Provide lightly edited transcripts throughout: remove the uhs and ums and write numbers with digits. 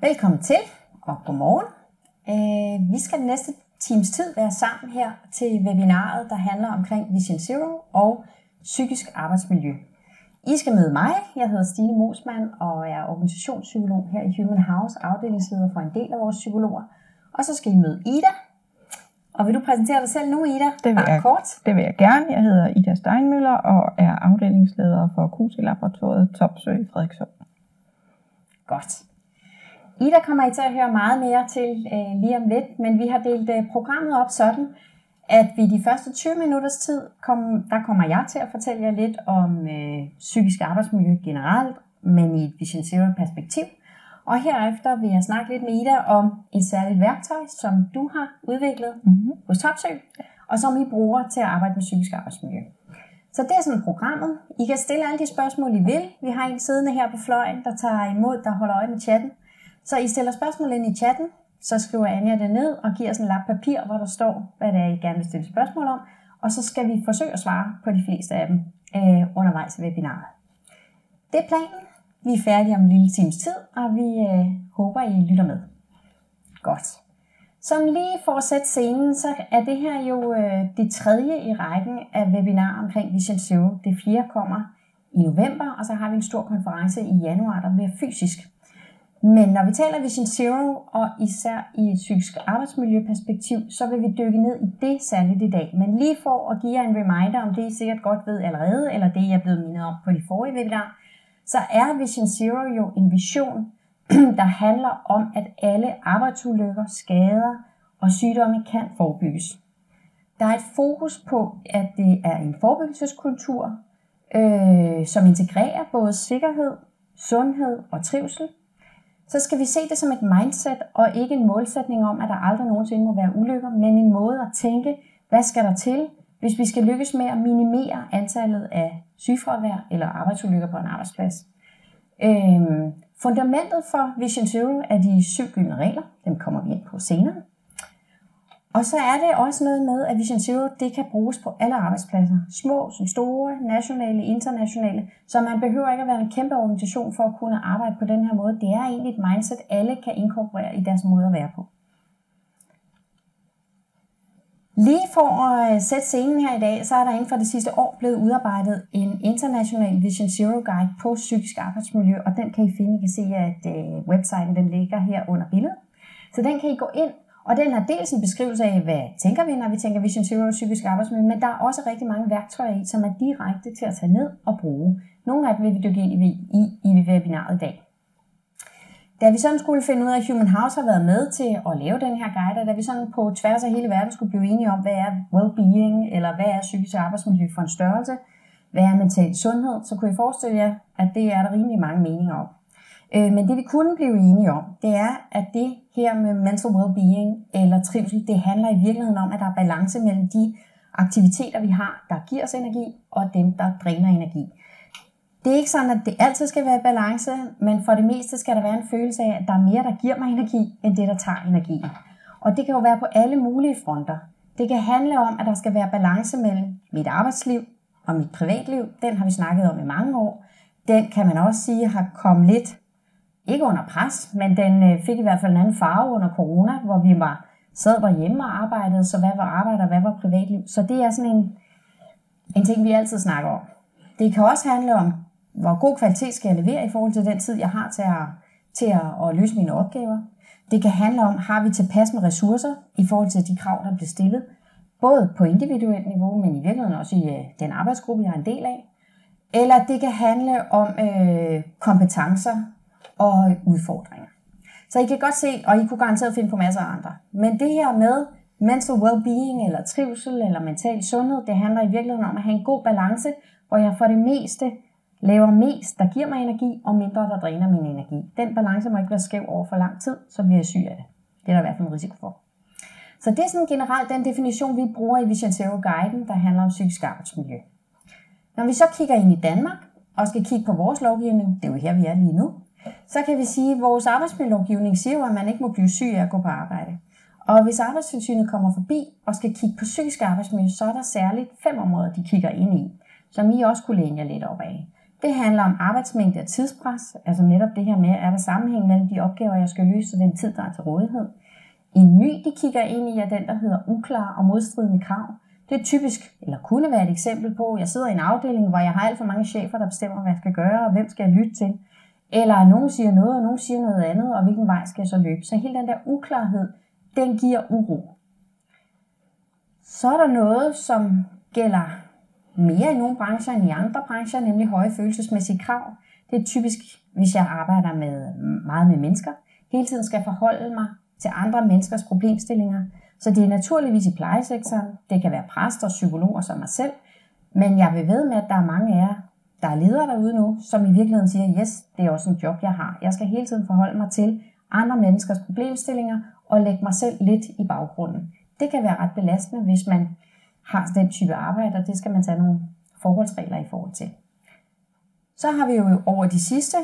Velkommen til, og godmorgen. Vi skal den næste times tid være sammen her til webinaret, der handler omkring Vision Zero og psykisk arbejdsmiljø. I skal møde mig. Jeg hedder Stine Mosman og er organisationspsykolog her i Human House, afdelingsleder for en del af vores psykologer. Og så skal I møde Ida. Og vil du præsentere dig selv nu, Ida? Det vil jeg gerne. Jeg hedder Ida Steinmøller og er afdelingsleder for QC-laboratoriet Topsø i Frederikshund. Godt. Ida kommer I til at høre meget mere til lige om lidt, men vi har delt programmet op sådan, at vi de første 20 minutters tid, der kommer jeg til at fortælle jer lidt om psykisk arbejdsmiljø generelt, men i et Vision Zero perspektiv. Og herefter vil jeg snakke lidt med Ida om et særligt værktøj, som du har udviklet hos Topsø, og som I bruger til at arbejde med psykisk arbejdsmiljø. Så det er sådan programmet. I kan stille alle de spørgsmål, I vil. Vi har en siddende her på fløjen, der tager imod, der holder øje med chatten. Så I stiller spørgsmål ind i chatten, så skriver Anja det ned og giver os en lap papir, hvor der står, hvad det er, I gerne vil stille spørgsmål om. Og så skal vi forsøge at svare på de fleste af dem undervejs i webinaret. Det er planen. Vi er færdige om en lille times tid, og vi håber, I lytter med. Godt. Som lige for at sætte scenen, så er det her jo det tredje i rækken af webinarer omkring Vision Zero. Det 4. kommer i november, og så har vi en stor konference i januar, der bliver fysisk. Men når vi taler Vision Zero, og især i et psykisk arbejdsmiljøperspektiv, så vil vi dykke ned i det særligt i dag. Men lige for at give jer en reminder om det, I sikkert godt ved allerede, eller det, jeg er blevet mindet om på de forrige webinar, så er Vision Zero jo en vision, der handler om, at alle arbejdsulykker, skader og sygdomme kan forebygges. Der er et fokus på, at det er en forebyggelseskultur, som integrerer både sikkerhed, sundhed og trivsel. Så skal vi se det som et mindset og ikke en målsætning om, at der aldrig nogensinde må være ulykker, men en måde at tænke, hvad skal der til, hvis vi skal lykkes med at minimere antallet af sygefravær eller arbejdsulykker på en arbejdsplads. Fundamentet for Vision Zero er de 7 gyldne regler. Dem kommer vi ind på senere. Og så er det også noget med, at Vision Zero det kan bruges på alle arbejdspladser. Små som store, nationale, internationale. Så man behøver ikke at være en kæmpe organisation for at kunne arbejde på den her måde. Det er egentlig et mindset, alle kan inkorporere i deres måde at være på. Lige for at sætte scenen her i dag, så er der inden for det sidste år blevet udarbejdet en international Vision Zero Guide på psykisk arbejdsmiljø, og den kan I finde. I kan se, at websiden den ligger her under billedet. Så den kan I gå ind, og den har dels en beskrivelse af, hvad tænker vi, når vi tænker Vision Zero og psykisk arbejdsmiljø, men der er også rigtig mange værktøjer i, som er direkte til at tage ned og bruge. Nogle af dem vil vi dykke ind i webinaret i dag. Da vi sådan skulle finde ud af, at Human House har været med til at lave den her guide, da vi sådan på tværs af hele verden skulle blive enige om, hvad er well-being, eller hvad er psykisk arbejdsmiljø for en størrelse, hvad er mental sundhed, så kunne I forestille jer, at det er der rimelig mange meninger om. Men det vi kunne blive enige om, det er, at det her med mental well-being eller trivsel, det handler i virkeligheden om, at der er balance mellem de aktiviteter, vi har, der giver os energi, og dem, der dræner energi. Det er ikke sådan, at det altid skal være i balance, men for det meste skal der være en følelse af, at der er mere, der giver mig energi, end det, der tager energi. Og det kan jo være på alle mulige fronter. Det kan handle om, at der skal være balance mellem mit arbejdsliv og mit privatliv. Den har vi snakket om i mange år. Den kan man også sige har kommet lidt, ikke under pres, men den fik i hvert fald en anden farve under corona, hvor vi sad derhjemme og arbejdede, så hvad var arbejde og hvad var privatliv. Så det er sådan en ting, vi altid snakker om. Det kan også handle om, hvor god kvalitet skal jeg levere i forhold til den tid, jeg har til at løse mine opgaver. Det kan handle om, har vi tilpas med ressourcer i forhold til de krav, der bliver stillet. Både på individuelt niveau, men i virkeligheden også i den arbejdsgruppe, jeg er en del af. Eller det kan handle om kompetencer og udfordringer. Så I kan godt se, og I kunne garanteret finde på masser af andre. Men det her med mental well-being, eller trivsel, eller mental sundhed, det handler i virkeligheden om at have en god balance, hvor jeg for det meste laver mest, der giver mig energi, og mindre, der dræner min energi. Den balance må ikke være skæv over for lang tid, så bliver jeg syg af det. Det er der i hvert fald en risiko for. Så det er sådan generelt den definition, vi bruger i Vision Zero Guiden, der handler om psykisk arbejdsmiljø. Når vi så kigger ind i Danmark, og skal kigge på vores lovgivning, det er jo her, vi er lige nu, så kan vi sige, at vores arbejdsmiljølovgivning siger jo, at man ikke må blive syg af at gå på arbejde. Og hvis Arbejdstilsynet kommer forbi og skal kigge på psykisk arbejdsmiljø, så er der særligt 5 områder, de kigger ind i, som I også kunne læne jer lidt op af. Det handler om arbejdsmængde og tidspres, altså netop det her med, er der sammenhæng mellem de opgaver, jeg skal løse, og den tid, der er til rådighed. En ny, de kigger ind i, er den, der hedder uklare og modstridende krav. Det er typisk, eller kunne være et eksempel på, at jeg sidder i en afdeling, hvor jeg har alt for mange chefer, der bestemmer, hvad jeg skal gøre, og hvem skal jeg lytte til. Eller nogen siger noget, og nogen siger noget andet, og hvilken vej skal jeg så løbe. Så hele den der uklarhed, den giver uro. Så er der noget, som gælder mere i nogle brancher end i andre brancher, nemlig høje følelsesmæssige krav. Det er typisk, hvis jeg arbejder meget med mennesker, hele tiden skal forholde mig til andre menneskers problemstillinger. Så det er naturligvis i plejesektoren, det kan være præster og psykologer som mig selv, men jeg vil ved med, at der er mange af jer, der er ledere derude nu, som i virkeligheden siger, yes, det er også en job, jeg har. Jeg skal hele tiden forholde mig til andre menneskers problemstillinger og lægge mig selv lidt i baggrunden. Det kan være ret belastende, hvis man har den type arbejde, og det skal man tage nogle forholdsregler i forhold til. Så har vi jo over de sidste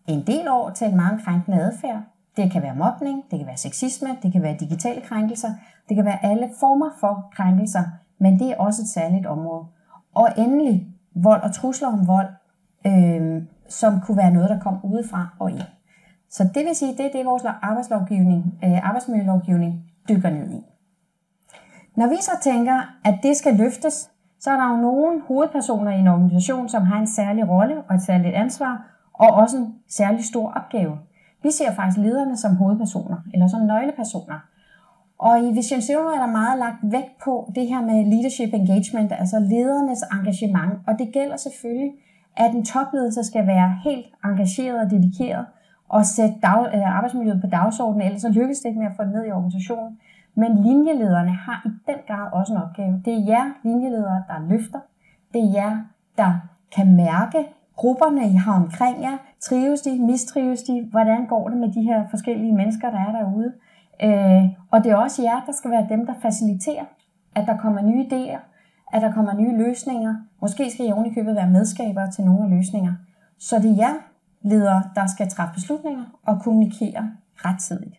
en del år talt meget om krænkende adfærd. Det kan være mobning, det kan være sexisme, det kan være digitale krænkelser, det kan være alle former for krænkelser, men det er også et særligt område. Og endelig vold og trusler om vold, som kunne være noget, der kom udefra og ind. Så det vil sige, det er det, vores arbejdsmiljølovgivning dykker ned i. Når vi så tænker, at det skal løftes, så er der jo nogle hovedpersoner i en organisation, som har en særlig rolle og et særligt ansvar, og også en særlig stor opgave. Vi ser faktisk lederne som hovedpersoner, eller som nøglepersoner. Og i Vision Zero er der meget lagt vægt på det her med leadership engagement, altså ledernes engagement. Og det gælder selvfølgelig, at en topledelse skal være helt engageret og dedikeret, og sætte arbejdsmiljøet på dagsordenen, ellers så lykkes det ikke med at få det ned i organisationen. Men linjelederne har i den grad også en opgave. Det er jer linjeledere, der løfter. Det er jer, der kan mærke grupperne, I har omkring jer. Trives de? Mistrives de? Hvordan går det med de her forskellige mennesker, der er derude? Og det er også jer, der skal være dem, der faciliterer, at der kommer nye idéer, at der kommer nye løsninger. Måske skal I oven i købet være medskabere til nogle af løsninger. Så det er jer ledere, der skal træffe beslutninger og kommunikere rettidigt.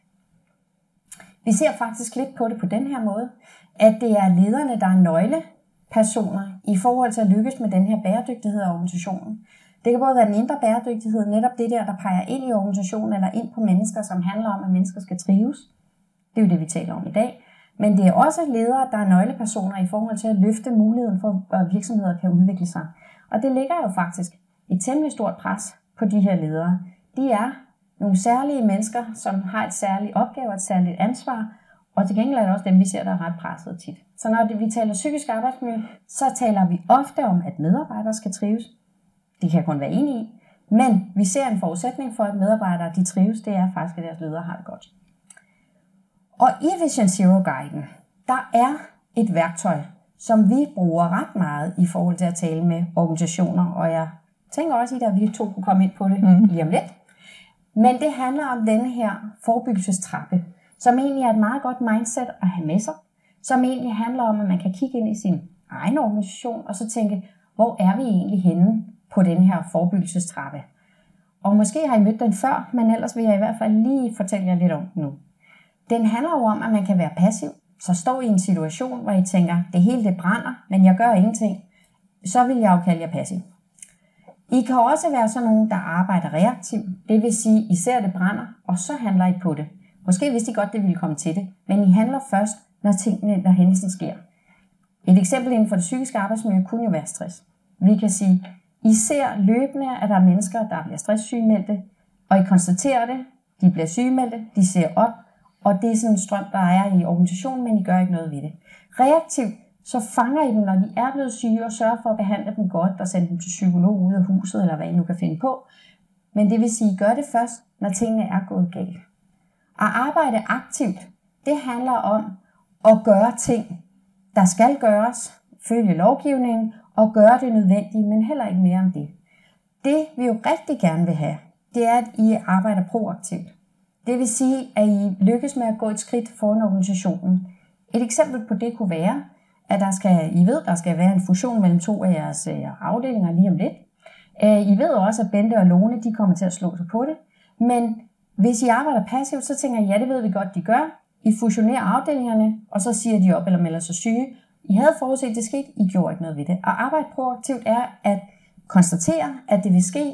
Vi ser faktisk lidt på det på den her måde, at det er lederne, der er nøglepersoner i forhold til at lykkes med den her bæredygtighed af organisationen. Det kan både være den indre bæredygtighed, netop det der peger ind i organisationen eller ind på mennesker, som handler om, at mennesker skal trives. Det er jo det, vi taler om i dag. Men det er også ledere, der er nøglepersoner i forhold til at løfte muligheden for, at virksomheder kan udvikle sig. Og det ligger jo faktisk et temmelig stort pres på de her ledere. De er nogle særlige mennesker, som har et særligt opgave og et særligt ansvar, og til gengæld er det også dem, vi ser, der er ret presset tit. Så når vi taler psykisk arbejdsmiljø, så taler vi ofte om, at medarbejdere skal trives. Det kan jeg kun være enig i. Men vi ser en forudsætning for, at medarbejdere de trives, det er faktisk, at deres ledere har det godt. Og i Vision Zero-guiden, der er et værktøj, som vi bruger ret meget i forhold til at tale med organisationer, og jeg tænker også, at vi to kunne komme ind på det lige om lidt. Men det handler om denne her forebyggelsestrappe, som egentlig er et meget godt mindset at have med sig, som egentlig handler om, at man kan kigge ind i sin egen organisation, og så tænke, hvor er vi egentlig henne på den her forebyggelsestrappe? Og måske har I mødt den før, men ellers vil jeg i hvert fald lige fortælle jer lidt om den nu. Den handler jo om, at man kan være passiv, så står I en situation, hvor I tænker, det hele det brænder, men jeg gør ingenting, så vil jeg jo kalde jer passiv. I kan også være sådan nogen, der arbejder reaktivt, det vil sige, I ser det brænder, og så handler I på det. Måske vidste I godt, det ville komme til det, men I handler først, når hændelsen sker. Et eksempel inden for det psykiske arbejdsmiljø kunne jo være stress. Vi kan sige, I ser løbende, at der er mennesker, der bliver stresssygemeldte, og I konstaterer det, de bliver sygemeldte, de ser op, og det er sådan en strøm, der er i organisationen, men I gør ikke noget ved det. Reaktivt, så fanger I dem, når de er blevet syge, og sørger for at behandle dem godt, og sende dem til psykolog ude af huset, eller hvad I nu kan finde på. Men det vil sige, I gør det først, når tingene er gået galt. At arbejde aktivt, det handler om at gøre ting, der skal gøres, følge lovgivningen, og gøre det nødvendige, men heller ikke mere om det. Det vi jo rigtig gerne vil have, det er, at I arbejder proaktivt. Det vil sige, at I lykkes med at gå et skridt foran organisationen. Et eksempel på det kunne være, at der skal være en fusion mellem to af jeres afdelinger lige om lidt. I ved også, at Bente og Lone, de kommer til at slå sig på det. Men hvis I arbejder passivt, så tænker I, ja, det ved vi godt, de gør. I fusionerer afdelingerne, og så siger de op eller melder sig syge. I havde forudset det skete, I gjorde ikke noget ved det. Og arbejde proaktivt er at konstatere, at det vil ske,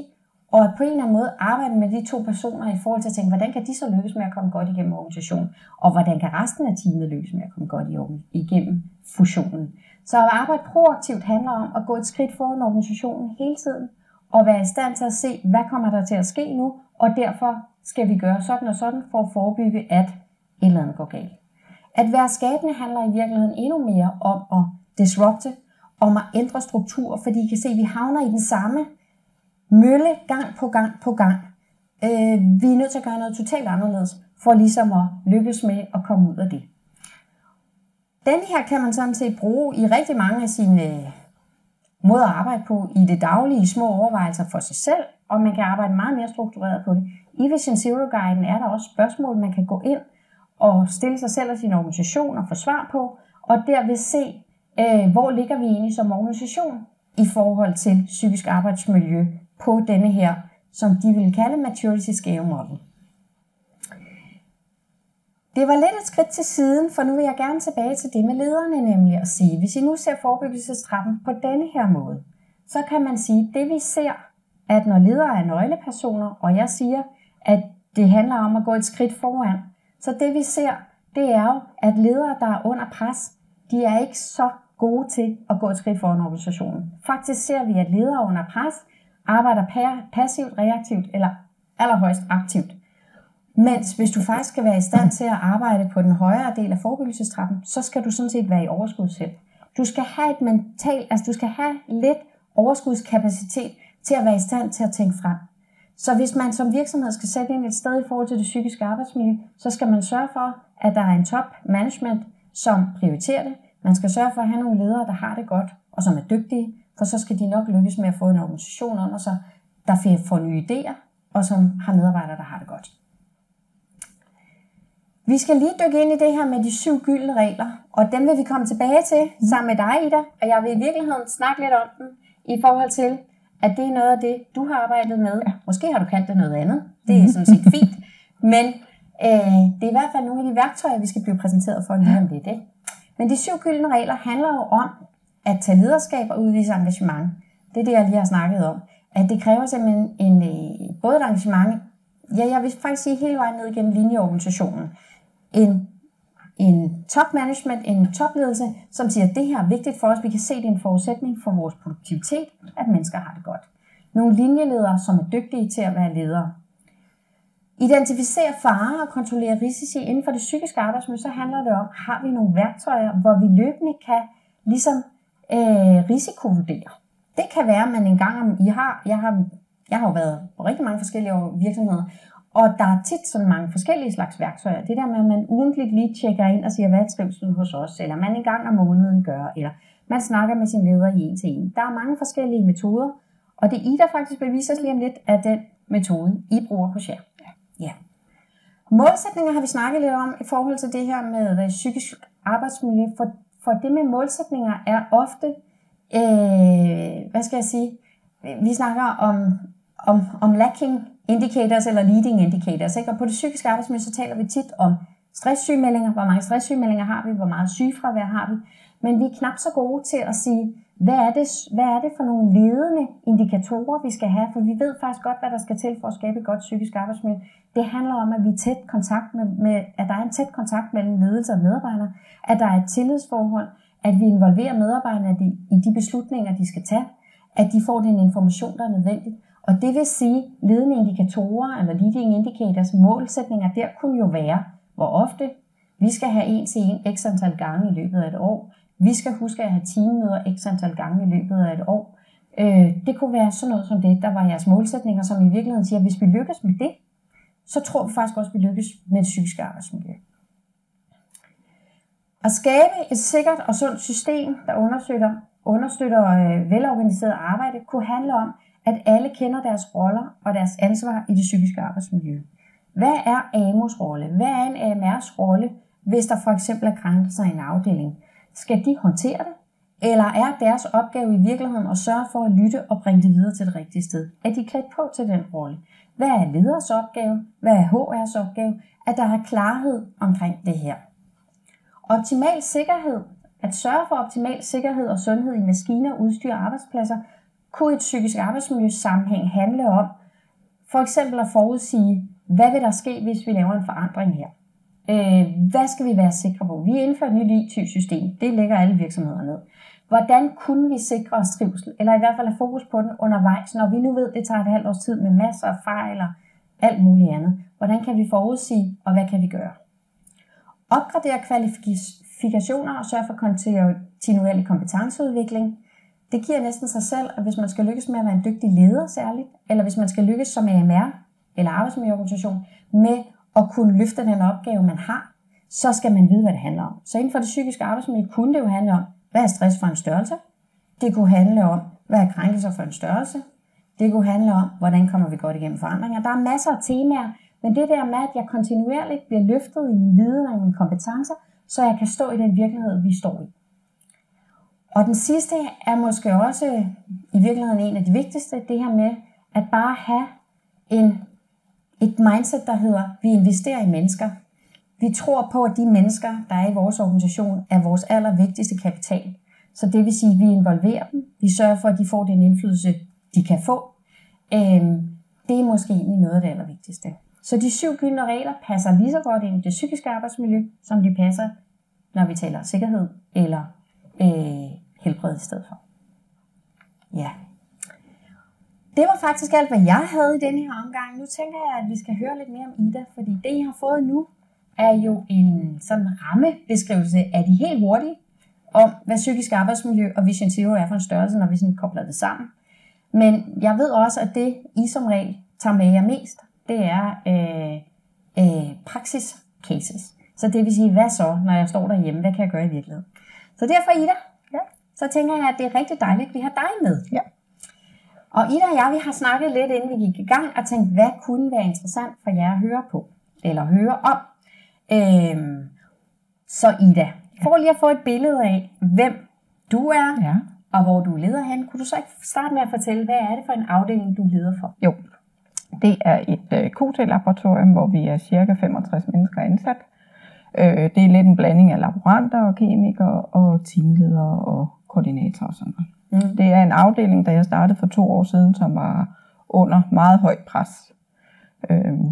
og at på en eller anden måde arbejde med de to personer i forhold til at tænke, hvordan kan de så lykkes med at komme godt igennem organisationen, og hvordan kan resten af teamet lykkes med at komme godt igennem fusionen. Så at arbejde proaktivt handler om at gå et skridt foran organisationen hele tiden, og være i stand til at se, hvad kommer der til at ske nu, og derfor skal vi gøre sådan og sådan for at forebygge, at et eller andet går galt. At være skabende handler i virkeligheden endnu mere om at disrupte, om at ændre struktur, fordi I kan se, at vi havner i den samme mølle gang på gang. Vi er nødt til at gøre noget totalt anderledes, for ligesom at lykkes med at komme ud af det. Den her kan man sådan set bruge i rigtig mange af sine måder at arbejde på i det daglige, små overvejelser for sig selv, og man kan arbejde meget mere struktureret på det. I Vision Zero-guiden er der også spørgsmål, man kan gå ind og stille sig selv og sin organisation og få svar på, og derved se, hvor ligger vi egentlig som organisation i forhold til psykisk arbejdsmiljø på denne her, som de vil kalde Maturity Scale Model. Det var lidt et skridt til siden, for nu vil jeg gerne tilbage til det med lederne, nemlig at sige, hvis I nu ser forebyggelsestrappen på denne her måde, så kan man sige, det vi ser, at når ledere er nøglepersoner, og jeg siger, at det handler om at gå et skridt foran, så det vi ser, det er jo, at ledere, der er under pres, de er ikke så gode til at gå et skridt foran organisationen. Faktisk ser vi, at ledere under pres arbejder passivt, reaktivt eller allerhøjst aktivt. Mens hvis du faktisk skal være i stand til at arbejde på den højere del af forebyggelsestrappen, så skal du sådan set være i overskud selv. Du skal have et du skal have lidt overskudskapacitet til at være i stand til at tænke frem. Så hvis man som virksomhed skal sætte ind et sted i forhold til det psykiske arbejdsmiljø, så skal man sørge for, at der er en top management, som prioriterer det. Man skal sørge for at have nogle ledere, der har det godt og som er dygtige, for så skal de nok lykkes med at få en organisation under sig, der får nye idéer og som har medarbejdere, der har det godt. Vi skal lige dykke ind i det her med de 7 gyldne regler, og dem vil vi komme tilbage til sammen med dig, Ida, og jeg vil i virkeligheden snakke lidt om dem i forhold til, at det er noget af det, du har arbejdet med. Ja. Måske har du kendt det noget andet, det er sådan set fint, men det er i hvert fald nogle af de værktøjer, vi skal blive præsenteret for lige om lidt. Ikke? Men de 7 gyldne regler handler jo om at tage lederskab og udvise engagement. Det er det, jeg lige har snakket om. At det kræver simpelthen både et engagement, jeg vil faktisk sige hele vejen ned gennem linjeorganisationen, en top management, en topledelse, som siger, at det her er vigtigt for os. Vi kan se, det er en forudsætning for vores produktivitet, at mennesker har det godt. Nogle linjeledere, som er dygtige til at være ledere. Identificere farer og kontrollere risici inden for det psykiske arbejdsmiljø, så handler det om, har vi nogle værktøjer, hvor vi løbende kan ligesom risikovurdere. Det kan være, at man en gang, jeg har jo været på rigtig mange forskellige virksomheder, og der er tit sådan mange forskellige slags værktøjer. Det der med, at man ugentligt lige tjekker ind og siger, hvad er trivslen hos os, eller man en gang om måneden gør, eller man snakker med sin leder i en til en. Der er mange forskellige metoder, og det I der faktisk beviser os lige om lidt, af den metode, I bruger hos jer. Ja. Målsætninger har vi snakket lidt om i forhold til det her med psykisk arbejdsmiljø, for det med målsætninger er ofte, vi snakker om lacking indicators eller leading indicators. Ikke? Og på det psykiske arbejdsmiljø, så taler vi tit om stresssygemeldinger. Hvor mange stresssygemeldinger har vi? Hvor meget sygefravær har vi? Men vi er knap så gode til at sige, hvad er det for nogle ledende indikatorer, vi skal have? For vi ved faktisk godt, hvad der skal til for at skabe et godt psykisk arbejdsmiljø. Det handler om, at vi er tæt kontakt at der er en tæt kontakt mellem ledelse og medarbejdere, at der er et tillidsforhold, at vi involverer medarbejderne i de beslutninger, de skal tage, at de får den information, der er nødvendig. Og det vil sige, ledende indikatorer eller leading indicators målsætninger, der kunne jo være, hvor ofte vi skal have en til en x antal gange i løbet af et år. Vi skal huske at have teammøder x antal gange i løbet af et år. Det kunne være sådan noget som det, der var jeres målsætninger, som i virkeligheden siger, at hvis vi lykkes med det, så tror vi faktisk også, at vi lykkes med det psykiske arbejdsmiljø. At skabe et sikkert og sundt system, der understøtter velorganiseret arbejde, kunne handle om, at alle kender deres roller og deres ansvar i det psykiske arbejdsmiljø. Hvad er AMO's rolle? Hvad er en AMR's rolle, hvis der for eksempel er krænkelser i en afdeling? Skal de håndtere det? Eller er deres opgave i virkeligheden at sørge for at lytte og bringe det videre til det rigtige sted? Er de klædt på til den rolle? Hvad er leders opgave? Hvad er HR's opgave? At der er klarhed omkring det her. Optimal sikkerhed. At sørge for optimal sikkerhed og sundhed i maskiner, udstyr og arbejdspladser kunne et psykisk arbejdsmiljø sammenhæng handle om for eksempel at forudsige, hvad vil der ske, hvis vi laver en forandring her? Hvad skal vi være sikre på? Vi indfører et nyt IT-system. Det lægger alle virksomheder ned. Hvordan kunne vi sikre os trivsel, eller i hvert fald have fokus på den undervejs, når vi nu ved, at det tager et halvt års tid med masser af fejl og alt muligt andet? Hvordan kan vi forudsige, og hvad kan vi gøre? Opgradere kvalifikationer og sørge for kontinuerlig kompetenceudvikling. Det giver næsten sig selv, at hvis man skal lykkes med at være en dygtig leder særligt, eller hvis man skal lykkes som AMR eller arbejdsmiljøorganisation med at kunne løfte den opgave, man har, så skal man vide, hvad det handler om. Så inden for det psykiske arbejdsmiljø kunne det jo handle om, hvad er stress for en størrelse? Det kunne handle om, hvad er krænkelser for en størrelse? Det kunne handle om, hvordan kommer vi godt igennem forandringer. Der er masser af temaer, men det der med, at jeg kontinuerligt bliver løftet i min viden og mine kompetencer, så jeg kan stå i den virkelighed, vi står i. Og den sidste er måske også i virkeligheden en af de vigtigste, det her med at bare have et mindset, der hedder, vi investerer i mennesker. Vi tror på, at de mennesker, der er i vores organisation, er vores allervigtigste kapital. Så det vil sige, at vi involverer dem. Vi sørger for, at de får den indflydelse, de kan få. Det er måske egentlig noget af det allervigtigste. Så de 7 gyldne regler passer lige så godt ind i det psykiske arbejdsmiljø, som de passer, når vi taler sikkerhed eller helbred i stedet for. Ja. Det var faktisk alt, hvad jeg havde i denne her omgang. Nu tænker jeg, at vi skal høre lidt mere om Ida, fordi det, I har fået nu, er jo en sådan rammebeskrivelse af de helt hurtige, om hvad psykisk arbejdsmiljø og Vision Zero er for en størrelse, når vi sådan kobler det sammen. Men jeg ved også, at det, I som regel tager med jer mest, det er praksis cases. Så det vil sige, hvad så, når jeg står derhjemme? Hvad kan jeg gøre i virkeligheden? Så derfor, Ida, så tænker jeg, at det er rigtig dejligt, at vi har dig med. Ja. Og Ida og jeg, vi har snakket lidt, inden vi gik i gang, og tænkt, hvad kunne være interessant for jer at høre på, eller høre om. Så Ida, for lige at få et billede af, hvem du er, og hvor du leder hen, kunne du så ikke starte med at fortælle, hvad er det for en afdeling, du leder for? Jo, det er et QT-laboratorium, hvor vi er cirka 65 mennesker ansat. Det er lidt en blanding af laboranter og kemikere og teamledere og koordinatorer og sådan noget. Det er en afdeling, der jeg startede for 2 år siden, som var under meget højt pres.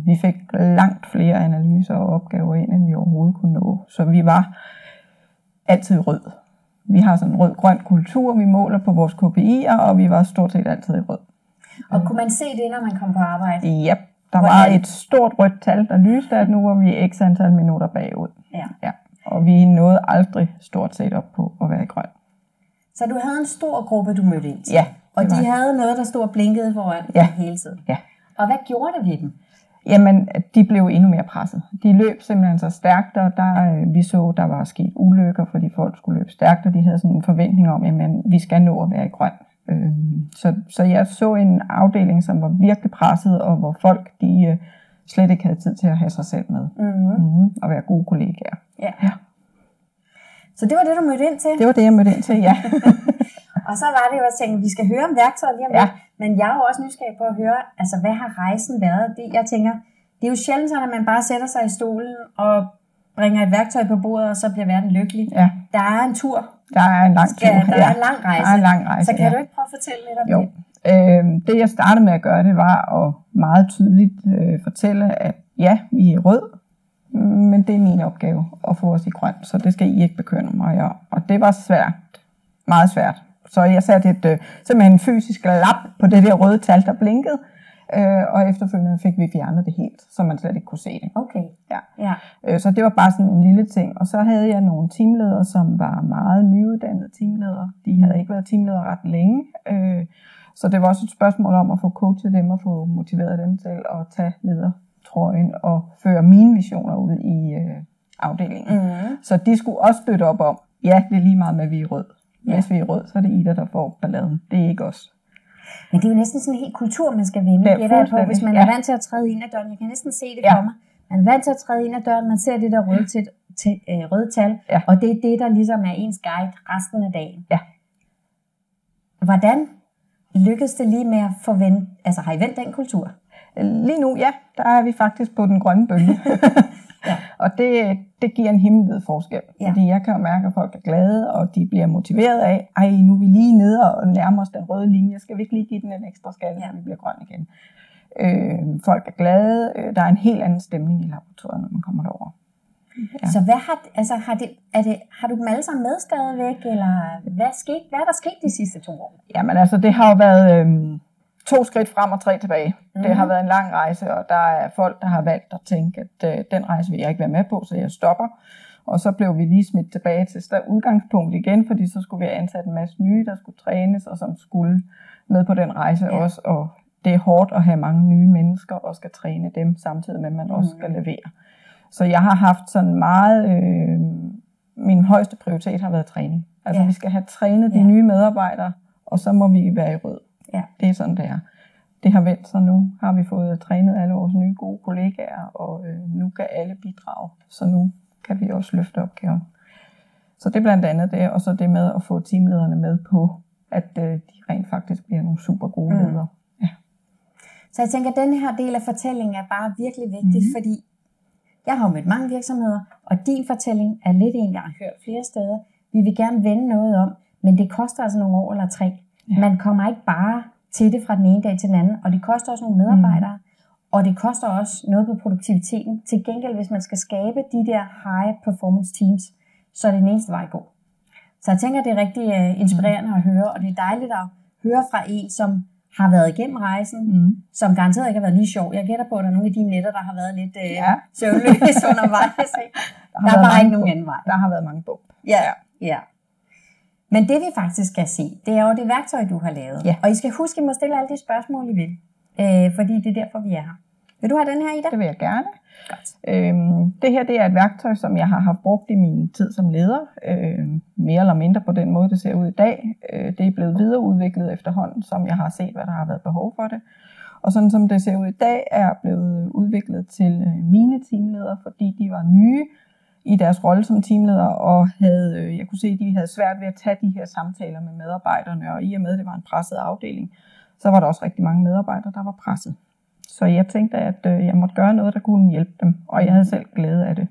Vi fik langt flere analyser og opgaver ind, end vi overhovedet kunne nå. Så vi var altid rød. Vi har sådan en rød-grøn kultur, vi måler på vores KPI'er, og vi var stort set altid i rød. Og kunne man se det, når man kom på arbejde? Ja, der var et stort rødt tal, der lyste, at nu var vi x antal minutter bagud. Ja. Og vi nåede aldrig stort set op på at være i grøn. Så du havde en stor gruppe, du mødte ind til? Ja. Og de havde noget, der stod og blinkede foran hele tiden? Ja. Og hvad gjorde det ved dem? Jamen, de blev endnu mere presset. De løb simpelthen så stærkt, og vi så, der var sket ulykker, fordi folk skulle løbe stærkt, og de havde sådan en forventning om, at vi skal nå at være i grøn. Så jeg så en afdeling, som var virkelig presset, og hvor folk de slet ikke havde tid til at have sig selv med. Og være gode kollegaer. Ja. Så det var det, du mødte ind til? Det var det, jeg mødte ind til, ja. Og så var det jo at tænke, vi skal høre om værktøjet lige om lidt. Men jeg er jo også nysgerrig på at høre, altså hvad har rejsen været? Jeg tænker, det er jo sjældent sådan, at man bare sætter sig i stolen og bringer et værktøj på bordet, og så bliver verden lykkelig. Ja. Der er en tur. Der er en lang tur. Der er en lang rejse. Der er en lang rejse, så kan du ikke prøve at fortælle lidt om det? Det jeg startede med at gøre, det var at meget tydeligt fortælle, at ja, vi er rød, men det er min opgave at få os i grøn, så det skal I ikke bekymre mig om. Og det var svært. Meget svært. Så jeg satte simpelthen en fysisk lap på det der røde tal, der blinkede, og efterfølgende fik vi fjernet det helt, så man slet ikke kunne se det. Okay. Ja. Så det var bare sådan en lille ting. Og så havde jeg nogle teamledere, som var meget nyuddannede teamledere. De havde ikke været teamledere ret længe. Så det var også et spørgsmål om at få coachet dem og få motiveret dem til at tage ledertrøjen og føre mine visioner ud i afdelingen. Så de skulle også støtte op om, ja, det er lige meget med, at vi er rød. Hvis vi er rød, så er det Ida, der får balladen. Det er ikke os. Men det er jo næsten sådan en helt kultur, man skal vinde. På, hvis man er vant til at træde ind ad døren. Jeg kan næsten se det for mig. Man er vant til at træde ind ad døren. Man ser det der røde tal. Og det er det, der ligesom er ens guide resten af dagen. Ja. Hvordan lykkedes det lige med at få vendt? Altså har I vendt den kultur? Lige nu, ja. Der er vi faktisk på den grønne bølge. Og det giver en himmelvid forskel, fordi jeg kan jo mærke, at folk er glade, og de bliver motiveret af, nu er vi lige nede og nærmer os den røde linje, skal vi ikke lige give den en ekstra skalle, når vi bliver grøn igen. Folk er glade, der er en helt anden stemning i laboratoriet, når man kommer derover. Ja. Så har du dem alle sammen med stadigvæk, eller hvad er der sket de sidste 2 år? Jamen altså, det har jo været 2 skridt frem og 3 tilbage. Det har været en lang rejse, og der er folk, der har valgt at tænke, at den rejse vil jeg ikke være med på, så jeg stopper. Og så blev vi lige smidt tilbage til udgangspunkt igen, fordi så skulle vi have ansat en masse nye, der skulle trænes, og som skulle med på den rejse også. Og det er hårdt at have mange nye mennesker, og skal træne dem, samtidig med, at man også skal levere. Så jeg har haft sådan meget, min højeste prioritet har været træning. Altså vi skal have trænet de nye medarbejdere, og så må vi være i rød. Ja. Det er sådan, det er. Det har vendt sig nu. Har vi fået trænet alle vores nye gode kollegaer, og nu kan alle bidrage. Så nu kan vi også løfte opgaven. Så det er blandt andet det, og så det med at få teamlederne med på, at de rent faktisk bliver nogle super gode ledere. Ja. Så jeg tænker, at den her del af fortællingen er bare virkelig vigtig, fordi jeg har mødt mange virksomheder, og din fortælling er lidt en, jeg har hørt flere steder. Vi vil gerne vende noget om, men det koster altså nogle år eller 3. Ja. Man kommer ikke bare til det fra den ene dag til den anden, og det koster også nogle medarbejdere, og det koster også noget på produktiviteten. Til gengæld, hvis man skal skabe de der high performance teams, så er det den eneste vej at gå. Så jeg tænker, det er rigtig inspirerende at høre, og det er dejligt at høre fra en, som har været igennem rejsen, som garanteret ikke har været lige sjov. Jeg gætter på, at der er nogle af dine netter, der har været lidt søvnløs undervejs. Der er bare ikke nogen anden vej. Der har været mange bump. Ja. Men det vi faktisk skal se, det er jo det værktøj, du har lavet. Ja. Og I skal huske, at I må stille alle de spørgsmål, I vil. Fordi det er derfor, vi er her. Vil du have den her, Ida? Det vil jeg gerne. Det her det er et værktøj, som jeg har haft brugt i min tid som leder. Mere eller mindre på den måde, det ser ud i dag. Det er blevet videreudviklet efterhånden, som jeg har set, hvad der har været behov for det. Og sådan som det ser ud i dag, er blevet udviklet til mine teamledere, fordi de var nye i deres rolle som teamleder, og jeg kunne se, at de havde svært ved at tage de her samtaler med medarbejderne, og i og med, at det var en presset afdeling, så var der også rigtig mange medarbejdere, der var presset. Så jeg tænkte, at jeg måtte gøre noget, der kunne hjælpe dem, og jeg havde selv glæde af det.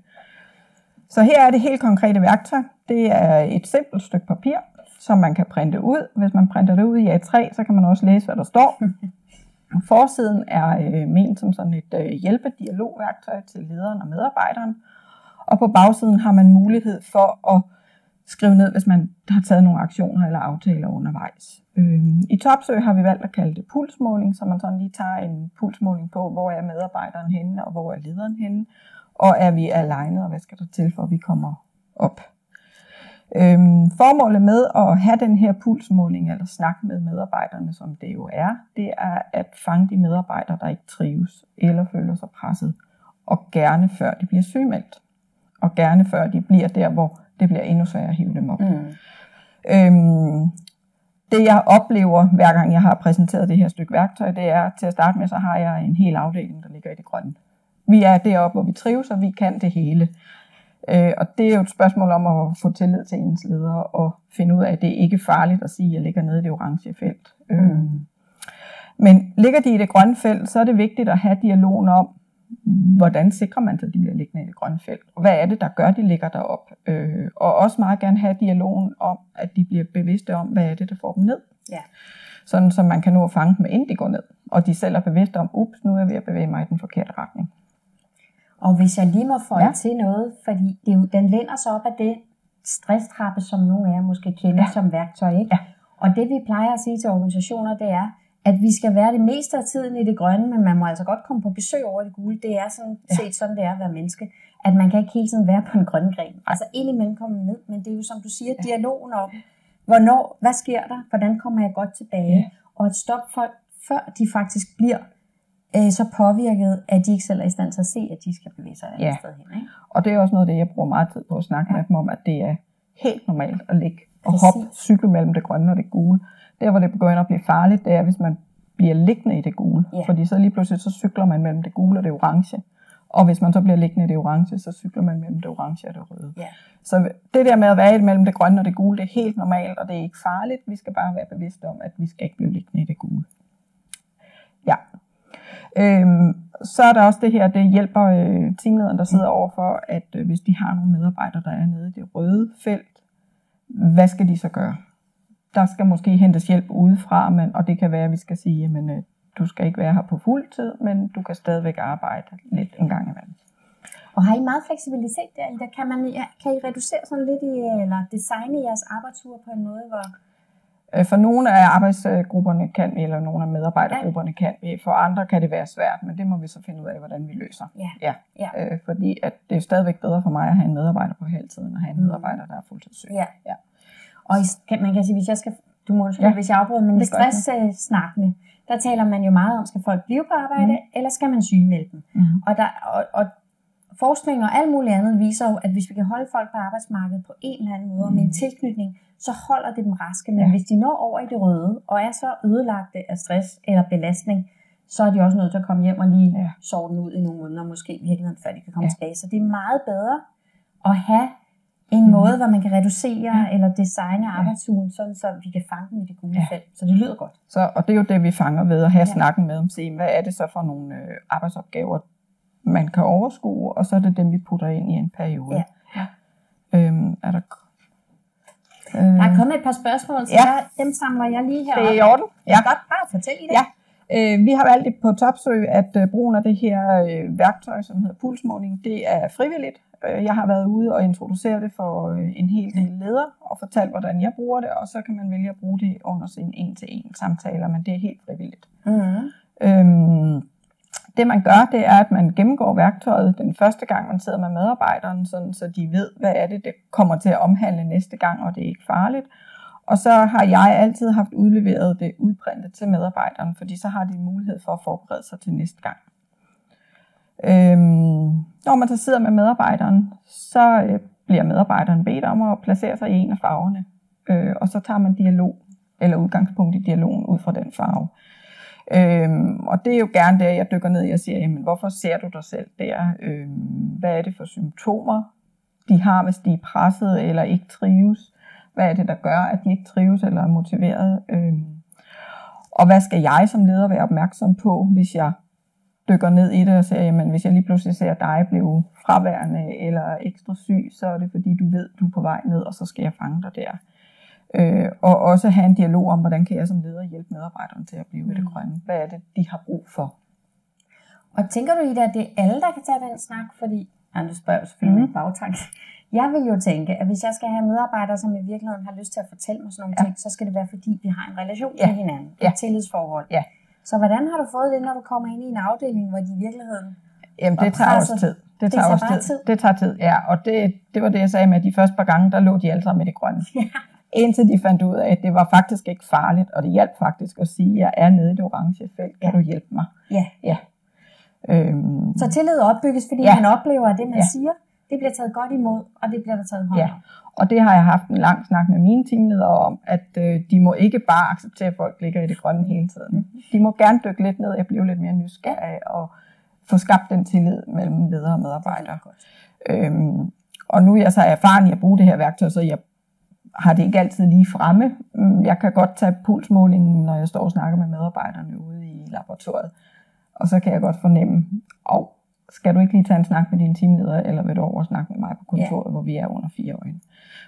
Så her er det helt konkrete værktøj. Det er et simpelt stykke papir, som man kan printe ud. Hvis man printer det ud i A3, så kan man også læse, hvad der står. Forsiden er ment som sådan et hjælpedialogværktøj til lederen og medarbejderen. Og på bagsiden har man mulighed for at skrive ned, hvis man har taget nogle aktioner eller aftaler undervejs. I Topsø har vi valgt at kalde det pulsmåling, så man sådan lige tager en pulsmåling på, hvor er medarbejderen henne, og hvor er lederen henne, og er vi alignet, og hvad skal der til, for at vi kommer op. Formålet med at have den her pulsmåling, eller snakke med medarbejderne, som det jo er, det er at fange de medarbejdere, der ikke trives, eller føler sig presset, og gerne før de bliver sygemeldt. Og gerne før de bliver der, hvor det bliver endnu sværere at hive dem op. Det jeg oplever, hver gang jeg har præsenteret det her stykke værktøj, det er, til at starte med, så har jeg en hel afdeling, der ligger i det grønne. Vi er deroppe, hvor vi trives, og vi kan det hele. Og det er jo et spørgsmål om at få tillid til ens ledere, og finde ud af, at det ikke er farligt at sige, at jeg ligger nede i det orange felt. Men ligger de i det grønne felt, så er det vigtigt at have dialogen om, hvordan sikrer man sig, at de bliver liggende i det grønne felt? Og hvad er det, der gør, at de ligger derop? Og også meget gerne have dialogen om, at de bliver bevidste om, hvad er det, der får dem ned? Ja. Sådan, så man kan nå at fange dem, inden de går ned. Og de selv er bevidste om, nu er jeg ved at bevæge mig i den forkerte retning. Og hvis jeg lige må få til noget, fordi den læner sig op af det stresstrappe, som nogle af jer måske kender som værktøj. Ikke? Ja. Og det vi plejer at sige til organisationer, det er, at vi skal være det meste af tiden i det grønne, men man må altså godt komme på besøg over det gule. Det er sådan set sådan, det er at være menneske. At man kan ikke hele tiden være på en grønne gren. Altså indimellem komme ned, men det er jo som du siger, dialogen om, hvad sker der? Hvordan kommer jeg godt tilbage? Ja. Og at stoppe folk, før de faktisk bliver så påvirket, at de ikke selv er i stand til at se, at de skal bevæge sig et andet sted hen. Ikke? Og det er også noget af det, jeg bruger meget tid på at snakke med dem om, at det er helt normalt at ligge og hoppe, cykle mellem det grønne og det gule. Der, hvor det begynder at blive farligt, det er, hvis man bliver liggende i det gule. Yeah. Fordi så lige pludselig, så cykler man mellem det gule og det orange. Og hvis man så bliver liggende i det orange, så cykler man mellem det orange og det røde. Yeah. Så det der med at være mellem det grønne og det gule, det er helt normalt, og det er ikke farligt. Vi skal bare være bevidste om, at vi skal ikke blive liggende i det gule. Ja. Så er der også det her, det hjælper teamlederen, der sidder overfor, at hvis de har nogle medarbejdere, der er nede i det røde felt, hvad skal de så gøre? Der skal måske hentes hjælp udefra, og det kan være, at vi skal sige, jamen, du skal ikke være her på fuld tid, men du kan stadigvæk arbejde lidt en gang imellem. Og har I meget fleksibilitet der? Kan I reducere sådan lidt eller designe jeres arbejdsuger på en måde, hvor... For nogle af arbejdsgrupperne kan vi, eller nogle af medarbejdergrupperne kan vi. For andre kan det være svært, men det må vi så finde ud af, hvordan vi løser. Ja. Fordi at det er stadigvæk bedre for mig at have en medarbejder på halvtid, end at have en medarbejder, der er fuldtidssyg. Ja. Og man kan sige, hvis jeg skal... Du må hvis jeg afbryder, men i stress-snakkene, der taler man jo meget om, skal folk blive på arbejde, eller skal man sygemelde dem? Og forskning og alt muligt andet viser jo, at hvis vi kan holde folk på arbejdsmarkedet på en eller anden måde, med en tilknytning, så holder det dem raske. Men hvis de når over i det røde, og er så ødelagte af stress eller belastning, så er de også nødt til at komme hjem og lige sove den ud i nogle måneder, måske virkeligheden, før de kan komme tilbage. Så det er meget bedre at have en måde, hvor man kan reducere eller designe arbejdsugen, sådan så vi kan fange dem i det gule felt. Så det lyder godt. Og det er jo det, vi fanger ved at have snakken med om, se, hvad er det så for nogle arbejdsopgaver, man kan overskue, og så er det dem, vi putter ind i en periode. Er der... Der er kommet et par spørgsmål, så dem samler jeg lige her. Det er i orden. Jeg kan godt bare fortælle i det. Vi har valgt på Topsøe, at brugen af det her værktøj, som hedder pulsmåling, det er frivilligt. Jeg har været ude og introducere det for en hel del ledere og fortalt, hvordan jeg bruger det, og så kan man vælge at bruge det under sine en-til-en samtaler, men det er helt frivilligt. Det man gør, det er, at man gennemgår værktøjet den første gang, man sidder med medarbejderen, sådan, så de ved, hvad er det kommer til at omhandle næste gang, og det er ikke farligt. Og så har jeg altid haft udleveret det udprintet til medarbejderen, fordi så har de mulighed for at forberede sig til næste gang. Når man så sidder med medarbejderen, så bliver medarbejderen bedt om at placere sig i en af farverne, og så tager man dialog, eller udgangspunkt i dialogen ud fra den farve. Og det er jo gerne det, jeg dykker ned i og siger, jamen, hvorfor ser du dig selv der? Hvad er det for symptomer, de har, hvis de er presset eller ikke trives? Hvad er det, der gør, at de ikke trives eller er motiveret? Og hvad skal jeg som leder være opmærksom på, hvis jeg dykker ned i det og siger, jamen, hvis jeg lige pludselig ser dig blive fraværende eller ekstra syg, så er det fordi, du ved, du er på vej ned, og så skal jeg fange dig der. Og også have en dialog om, hvordan kan jeg som leder hjælpe medarbejderne til at blive ved det grønne. Hvad er det, de har brug for? Og tænker du i det, at det er alle, der kan tage den snak? Fordi, nu spørger jeg selvfølgelig med bagtanke. Jeg vil jo tænke, at hvis jeg skal have medarbejdere, som i virkeligheden har lyst til at fortælle mig sådan nogle ting, så skal det være, fordi vi har en relation til hinanden. Et tillidsforhold. Så hvordan har du fået det, når du kommer ind i en afdeling, hvor de i virkeligheden... Jamen, det tager også tid. Det tager tid, ja. Og det var det, jeg sagde med, at de første par gange, der lå de alle sammen i det grønne. Indtil de fandt ud af, at det var faktisk ikke farligt, og det hjalp faktisk at sige, at jeg er nede i det orange felt, kan du hjælpe mig? Så tillid opbygges, fordi man oplever, at det, man siger, det bliver taget godt imod, og det bliver der taget hånd om. Og det har jeg haft en lang snak med mine teamledere om, at de må ikke bare acceptere, at folk ligger i det grønne hele tiden. De må gerne dykke lidt ned og blive lidt mere nysgerrige, og få skabt den tillid mellem ledere og medarbejdere. Og nu er jeg så erfaren i at bruge det her værktøj, så jeg har det ikke altid lige fremme. Jeg kan godt tage pulsmålingen, når jeg står og snakker med medarbejderne ude i laboratoriet. Og så kan jeg godt fornemme, skal du ikke lige tage en snak med dine teamledere, eller vil du over snakke med mig på kontoret, hvor vi er under 4 øjne?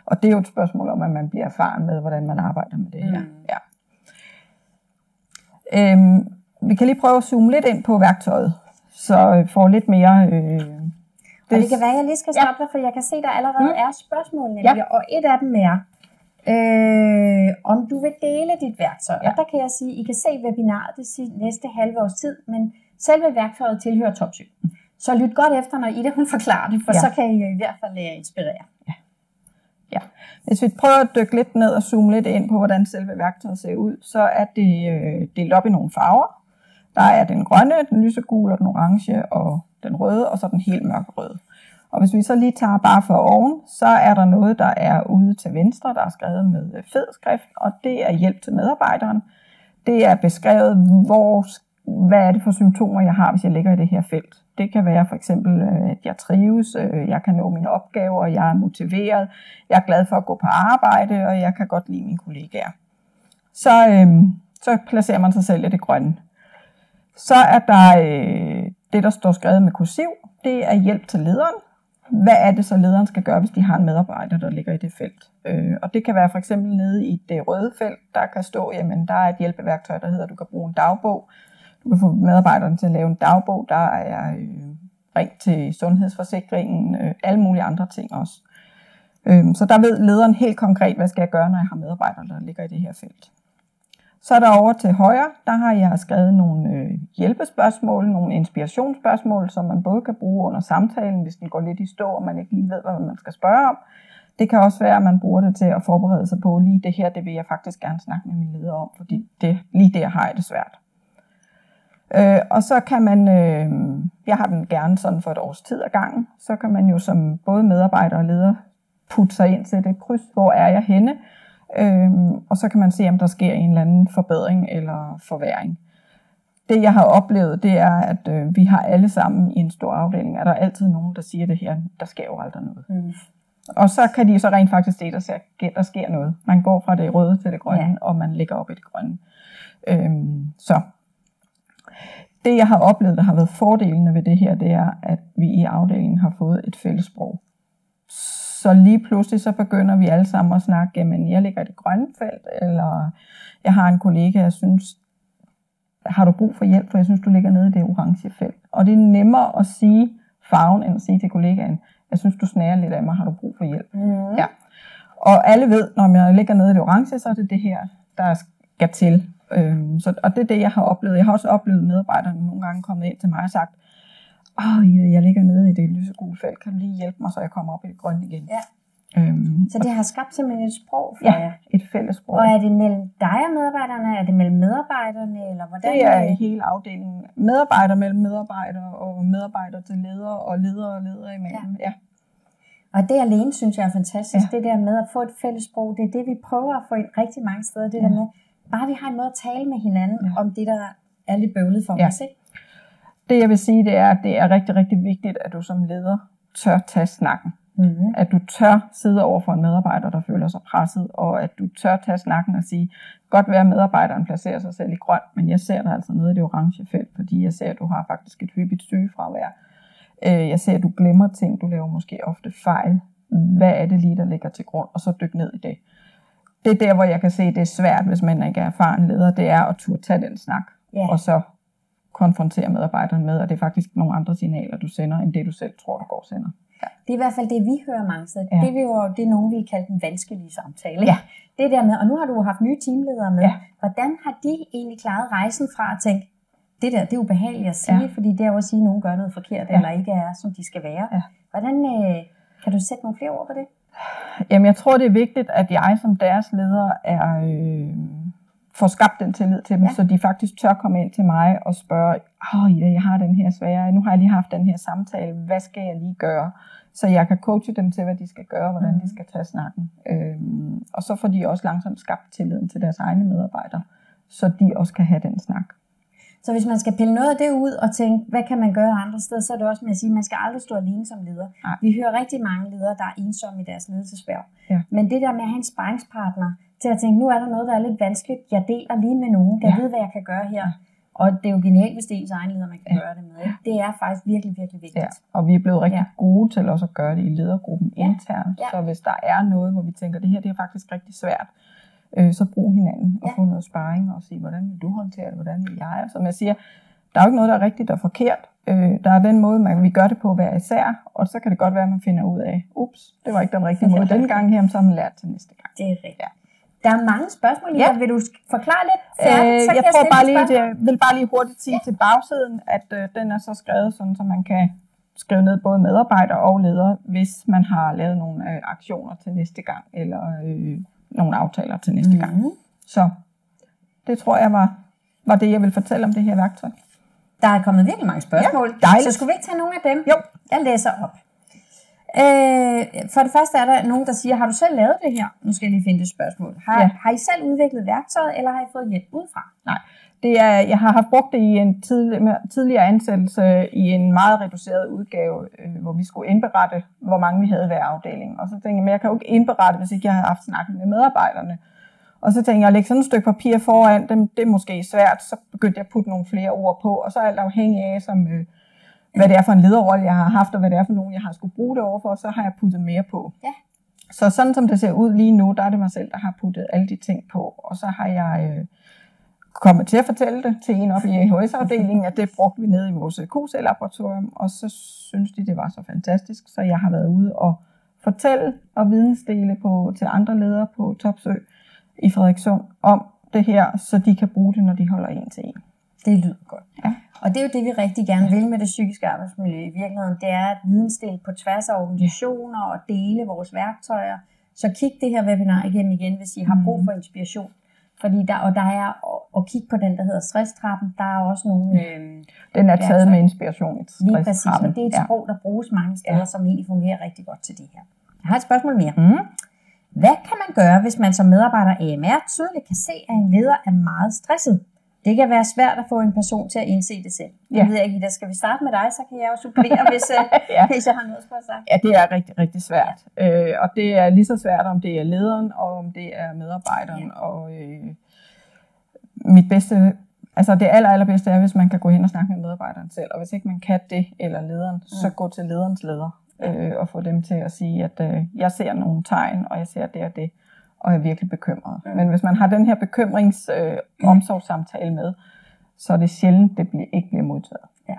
Og det er jo et spørgsmål om, at man bliver erfaren med, hvordan man arbejder med det her. Vi kan lige prøve at zoome lidt ind på værktøjet, så får lidt mere... Og det kan være, at jeg lige skal stoppe dig, for jeg kan se, at der allerede er spørgsmål, nemlig, og et af dem er, om du vil dele dit værktøj. Og der kan jeg sige, at I kan se webinaret det næste halve års tid, men selve værktøjet tilhører Topsøe. Så lyt godt efter, når Ida hun forklarer det, for så kan I i hvert fald lade jer inspirere. Hvis vi prøver at dykke lidt ned og zoome lidt ind på, hvordan selve værktøjet ser ud, så er det delt op i nogle farver. Der er den grønne, den lysegule og den orange og den røde, og så den helt mørkerøde. Og hvis vi så lige tager bare for oven, så er der noget, der er ude til venstre, der er skrevet med fed skrift, og det er hjælp til medarbejderen. Det er beskrevet, hvad er det for symptomer, jeg har, hvis jeg ligger i det her felt. Det kan være for eksempel, at jeg trives, jeg kan nå mine opgaver, jeg er motiveret, jeg er glad for at gå på arbejde, og jeg kan godt lide mine kollegaer. Så placerer man sig selv i det grønne. Så er der det, der står skrevet med kursiv. Det er hjælp til lederen. Hvad er det så, lederen skal gøre, hvis de har en medarbejder, der ligger i det felt? Og det kan være for eksempel nede i det røde felt, der kan stå, jamen der er et hjælpeværktøj, der hedder, at du kan bruge en dagbog. Du kan få medarbejderne til at lave en dagbog. Der er ring til sundhedsforsikringen, alle mulige andre ting også. Så der ved lederen helt konkret, hvad skal jeg gøre, når jeg har medarbejdere, der ligger i det her felt. Så er der over til højre, der har jeg skrevet nogle hjælpespørgsmål, nogle inspirationsspørgsmål, som man både kan bruge under samtalen, hvis den går lidt i stå, og man ikke lige ved, hvad man skal spørge om. Det kan også være, at man bruger det til at forberede sig på, lige det her, det vil jeg faktisk gerne snakke med min leder om, fordi lige det har jeg det svært. Og så kan man, jeg har den gerne sådan for et års tid ad gangen, så kan man jo som både medarbejder og leder putte sig ind til det kryds, hvor er jeg henne, og så kan man se, om der sker en eller anden forbedring eller forværring. Det jeg har oplevet, det er, at vi har alle sammen i en stor afdeling, er der altid nogen, der siger det her, der sker jo aldrig noget. Og så kan de så rent faktisk se, der sker noget. Man går fra det røde til det grønne, og man ligger op i det grønne. Så det jeg har oplevet, der har været fordelene ved det her, det er, at vi i afdelingen har fået et fælles sprog. Så lige pludselig så begynder vi alle sammen at snakke, jamen jeg ligger i det grønne felt, eller jeg har en kollega, jeg synes, har du brug for hjælp, for jeg synes, du ligger nede i det orange felt. Og det er nemmere at sige farven, end at sige til kollegaen, jeg synes, du snærer lidt af mig, har du brug for hjælp? Ja. Og alle ved, når jeg ligger nede i det orange, så er det det her, der skal til. Og det er det, jeg har oplevet. Jeg har også oplevet medarbejderne nogle gange kommet ind til mig og sagt, jeg ligger nede i det lysegule felt, kan du lige hjælpe mig, så jeg kommer op i det grønne igen? Ja. Så det har skabt simpelthen et sprog for jer? Et fælles sprog. Og er det mellem dig og medarbejderne? Er det mellem medarbejderne? Eller hvordan? Det er i hele afdelingen. Medarbejder mellem medarbejdere, og medarbejdere til ledere, og ledere imellem. Ja. Og det alene synes jeg er fantastisk. Det der med at få et fælles sprog, det er det, vi prøver at få ind rigtig mange steder. Det der med, bare vi har en måde at tale med hinanden om det, der er lidt bøvlet for os, ikke? Det jeg vil sige, det er, at det er rigtig, rigtig vigtigt, at du som leder tør tage snakken. At du tør sidde over for en medarbejder, der føler sig presset, og at du tør tage snakken og sige, godt være, at medarbejderen placerer sig selv i grøn, men jeg ser dig altså nede i det orange felt, fordi jeg ser, at du har faktisk et hyppigt sygefravær. Jeg ser, at du glemmer ting, du laver måske ofte fejl. Hvad er det lige, der ligger til grund? Og så dyk ned i det. Det er der, hvor jeg kan se, at det er svært, hvis man ikke er erfaren leder, det er at turde tage den snak, og så konfrontere medarbejderen med, at det er faktisk nogle andre signaler, du sender, end det du selv tror, du går og sender. Ja. Det er i hvert fald det, vi hører mange steder. Det er nogen, vi kalder den vanskelige samtale. Ja. Det der med, og nu har du haft nye teamledere med. Ja. Hvordan har de egentlig klaret rejsen fra at tænke, det der, det er ubehageligt at sige, fordi det er jo at sige, at nogen gør noget forkert, eller ikke er, som de skal være. Ja. Hvordan kan du sætte nogle flere ord på det? Jamen, jeg tror, det er vigtigt, at jeg som deres leder får skabt den tillid til dem, så de faktisk tør komme ind til mig og spørge, jeg har den her svære, nu har jeg lige haft den her samtale, hvad skal jeg lige gøre? Så jeg kan coache dem til, hvad de skal gøre, hvordan de skal tage snakken. Og så får de også langsomt skabt tilliden til deres egne medarbejdere, så de også kan have den snak. Så hvis man skal pille noget af det ud og tænke, hvad kan man gøre andre steder, så er det også med at sige, at man skal aldrig stå alene som leder. Nej. Vi hører rigtig mange ledere, der er ensomme i deres ledelsesværv. Ja. Men det der med at have en sparringspartner til at tænke, nu er der noget, der er lidt vanskeligt. Jeg deler lige med nogen, der ved, hvad jeg kan gøre her. Og det er jo genialt, hvis det er ens egen leder, man kan gøre det med. Ikke? Det er faktisk virkelig, virkelig vigtigt. Ja. Og vi er blevet rigtig gode til også at gøre det i ledergruppen internt. Så hvis der er noget, hvor vi tænker, det her det er faktisk rigtig svært, så brug hinanden og få noget sparring og sige, hvordan vil du håndtere det, hvordan vil jeg? Og som jeg siger, der er jo ikke noget, der er rigtigt og forkert. Der er den måde, vi gør det på hver især, og så kan det godt være, at man finder ud af, det var ikke den rigtige måde denne gang her, så har man lært til næste gang. Det er rigtigt. Ja. Der er mange spørgsmål lige der. Vil du forklare lidt færdigt? Jeg vil bare lige hurtigt sige til bagsiden, at den er så skrevet sådan, så man kan skrive ned både medarbejdere og ledere, hvis man har lavet nogle aktioner til næste gang, eller nogle aftaler til næste gang. Så det tror jeg var det, jeg vil fortælle om det her værktøj. Der er kommet virkelig mange spørgsmål, så skulle vi ikke tage nogle af dem? Jo. Jeg læser op. For det første er der nogen, der siger, har du selv lavet det her? Nu skal jeg lige finde det spørgsmål. Har I selv udviklet værktøjet, eller har I fået hjælp udefra? Nej, jeg har haft brugt det i en tidligere ansættelse i en meget reduceret udgave, hvor vi skulle indberette, hvor mange vi havde hver afdeling. Og så tænkte jeg, men jeg kan jo ikke indberette, hvis ikke jeg har haft snakket med medarbejderne. Og så tænkte jeg, at lægge sådan et stykke papir foran dem, det er måske svært. Så begyndte jeg at putte nogle flere ord på, og så alt afhængig af, hvad det er for en lederrolle, jeg har haft, og hvad det er for nogen, jeg har skulle bruge det overfor, så har jeg puttet mere på. Ja. Så sådan som det ser ud lige nu, der er det mig selv, der har puttet alle de ting på. Og så har jeg kommet til at fortælle det til en op i AHS-afdelingen, at det brugte vi nede i vores QC-laboratorium, og så synes de, det var så fantastisk, så jeg har været ude og fortælle og vidensdele til andre ledere på Topsø i Frederikssund om det her, så de kan bruge det, når de holder en til en. Det lyder godt. Ja. Og det er jo det, vi rigtig gerne vil med det psykiske arbejdsmiljø i virkeligheden. Det er at vidensdele på tværs af organisationer og dele vores værktøjer. Så kig det her webinar igen, hvis I har brug for inspiration. Fordi der er at kigge på den, der hedder stresstrappen. Der er også nogle... Den er taget med inspiration i stresstrappen. Lige præcis, og det er et sprog, der bruges mange steder, som egentlig fungerer rigtig godt til det her. Jeg har et spørgsmål mere. Hvad kan man gøre, hvis man som medarbejder AMR tydeligt kan se, at en leder er meget stresset? Det kan være svært at få en person til at indse det selv. Jeg ved ikke, skal vi starte med dig, så kan jeg jo supplere, hvis jeg har noget at sige. Ja, det er rigtig, rigtig svært. Og det er lige så svært, om det er lederen, og om det er medarbejderen. Ja. Og mit bedste, altså det allerbedste er, hvis man kan gå hen og snakke med medarbejderen selv. Og hvis ikke man kan det, eller lederen, så gå til lederens leder. Og få dem til at sige, at jeg ser nogle tegn, og jeg ser det og det. Og er virkelig bekymret. Men hvis man har den her omsorgssamtale med, så er det sjældent, det ikke bliver modtaget. Ja.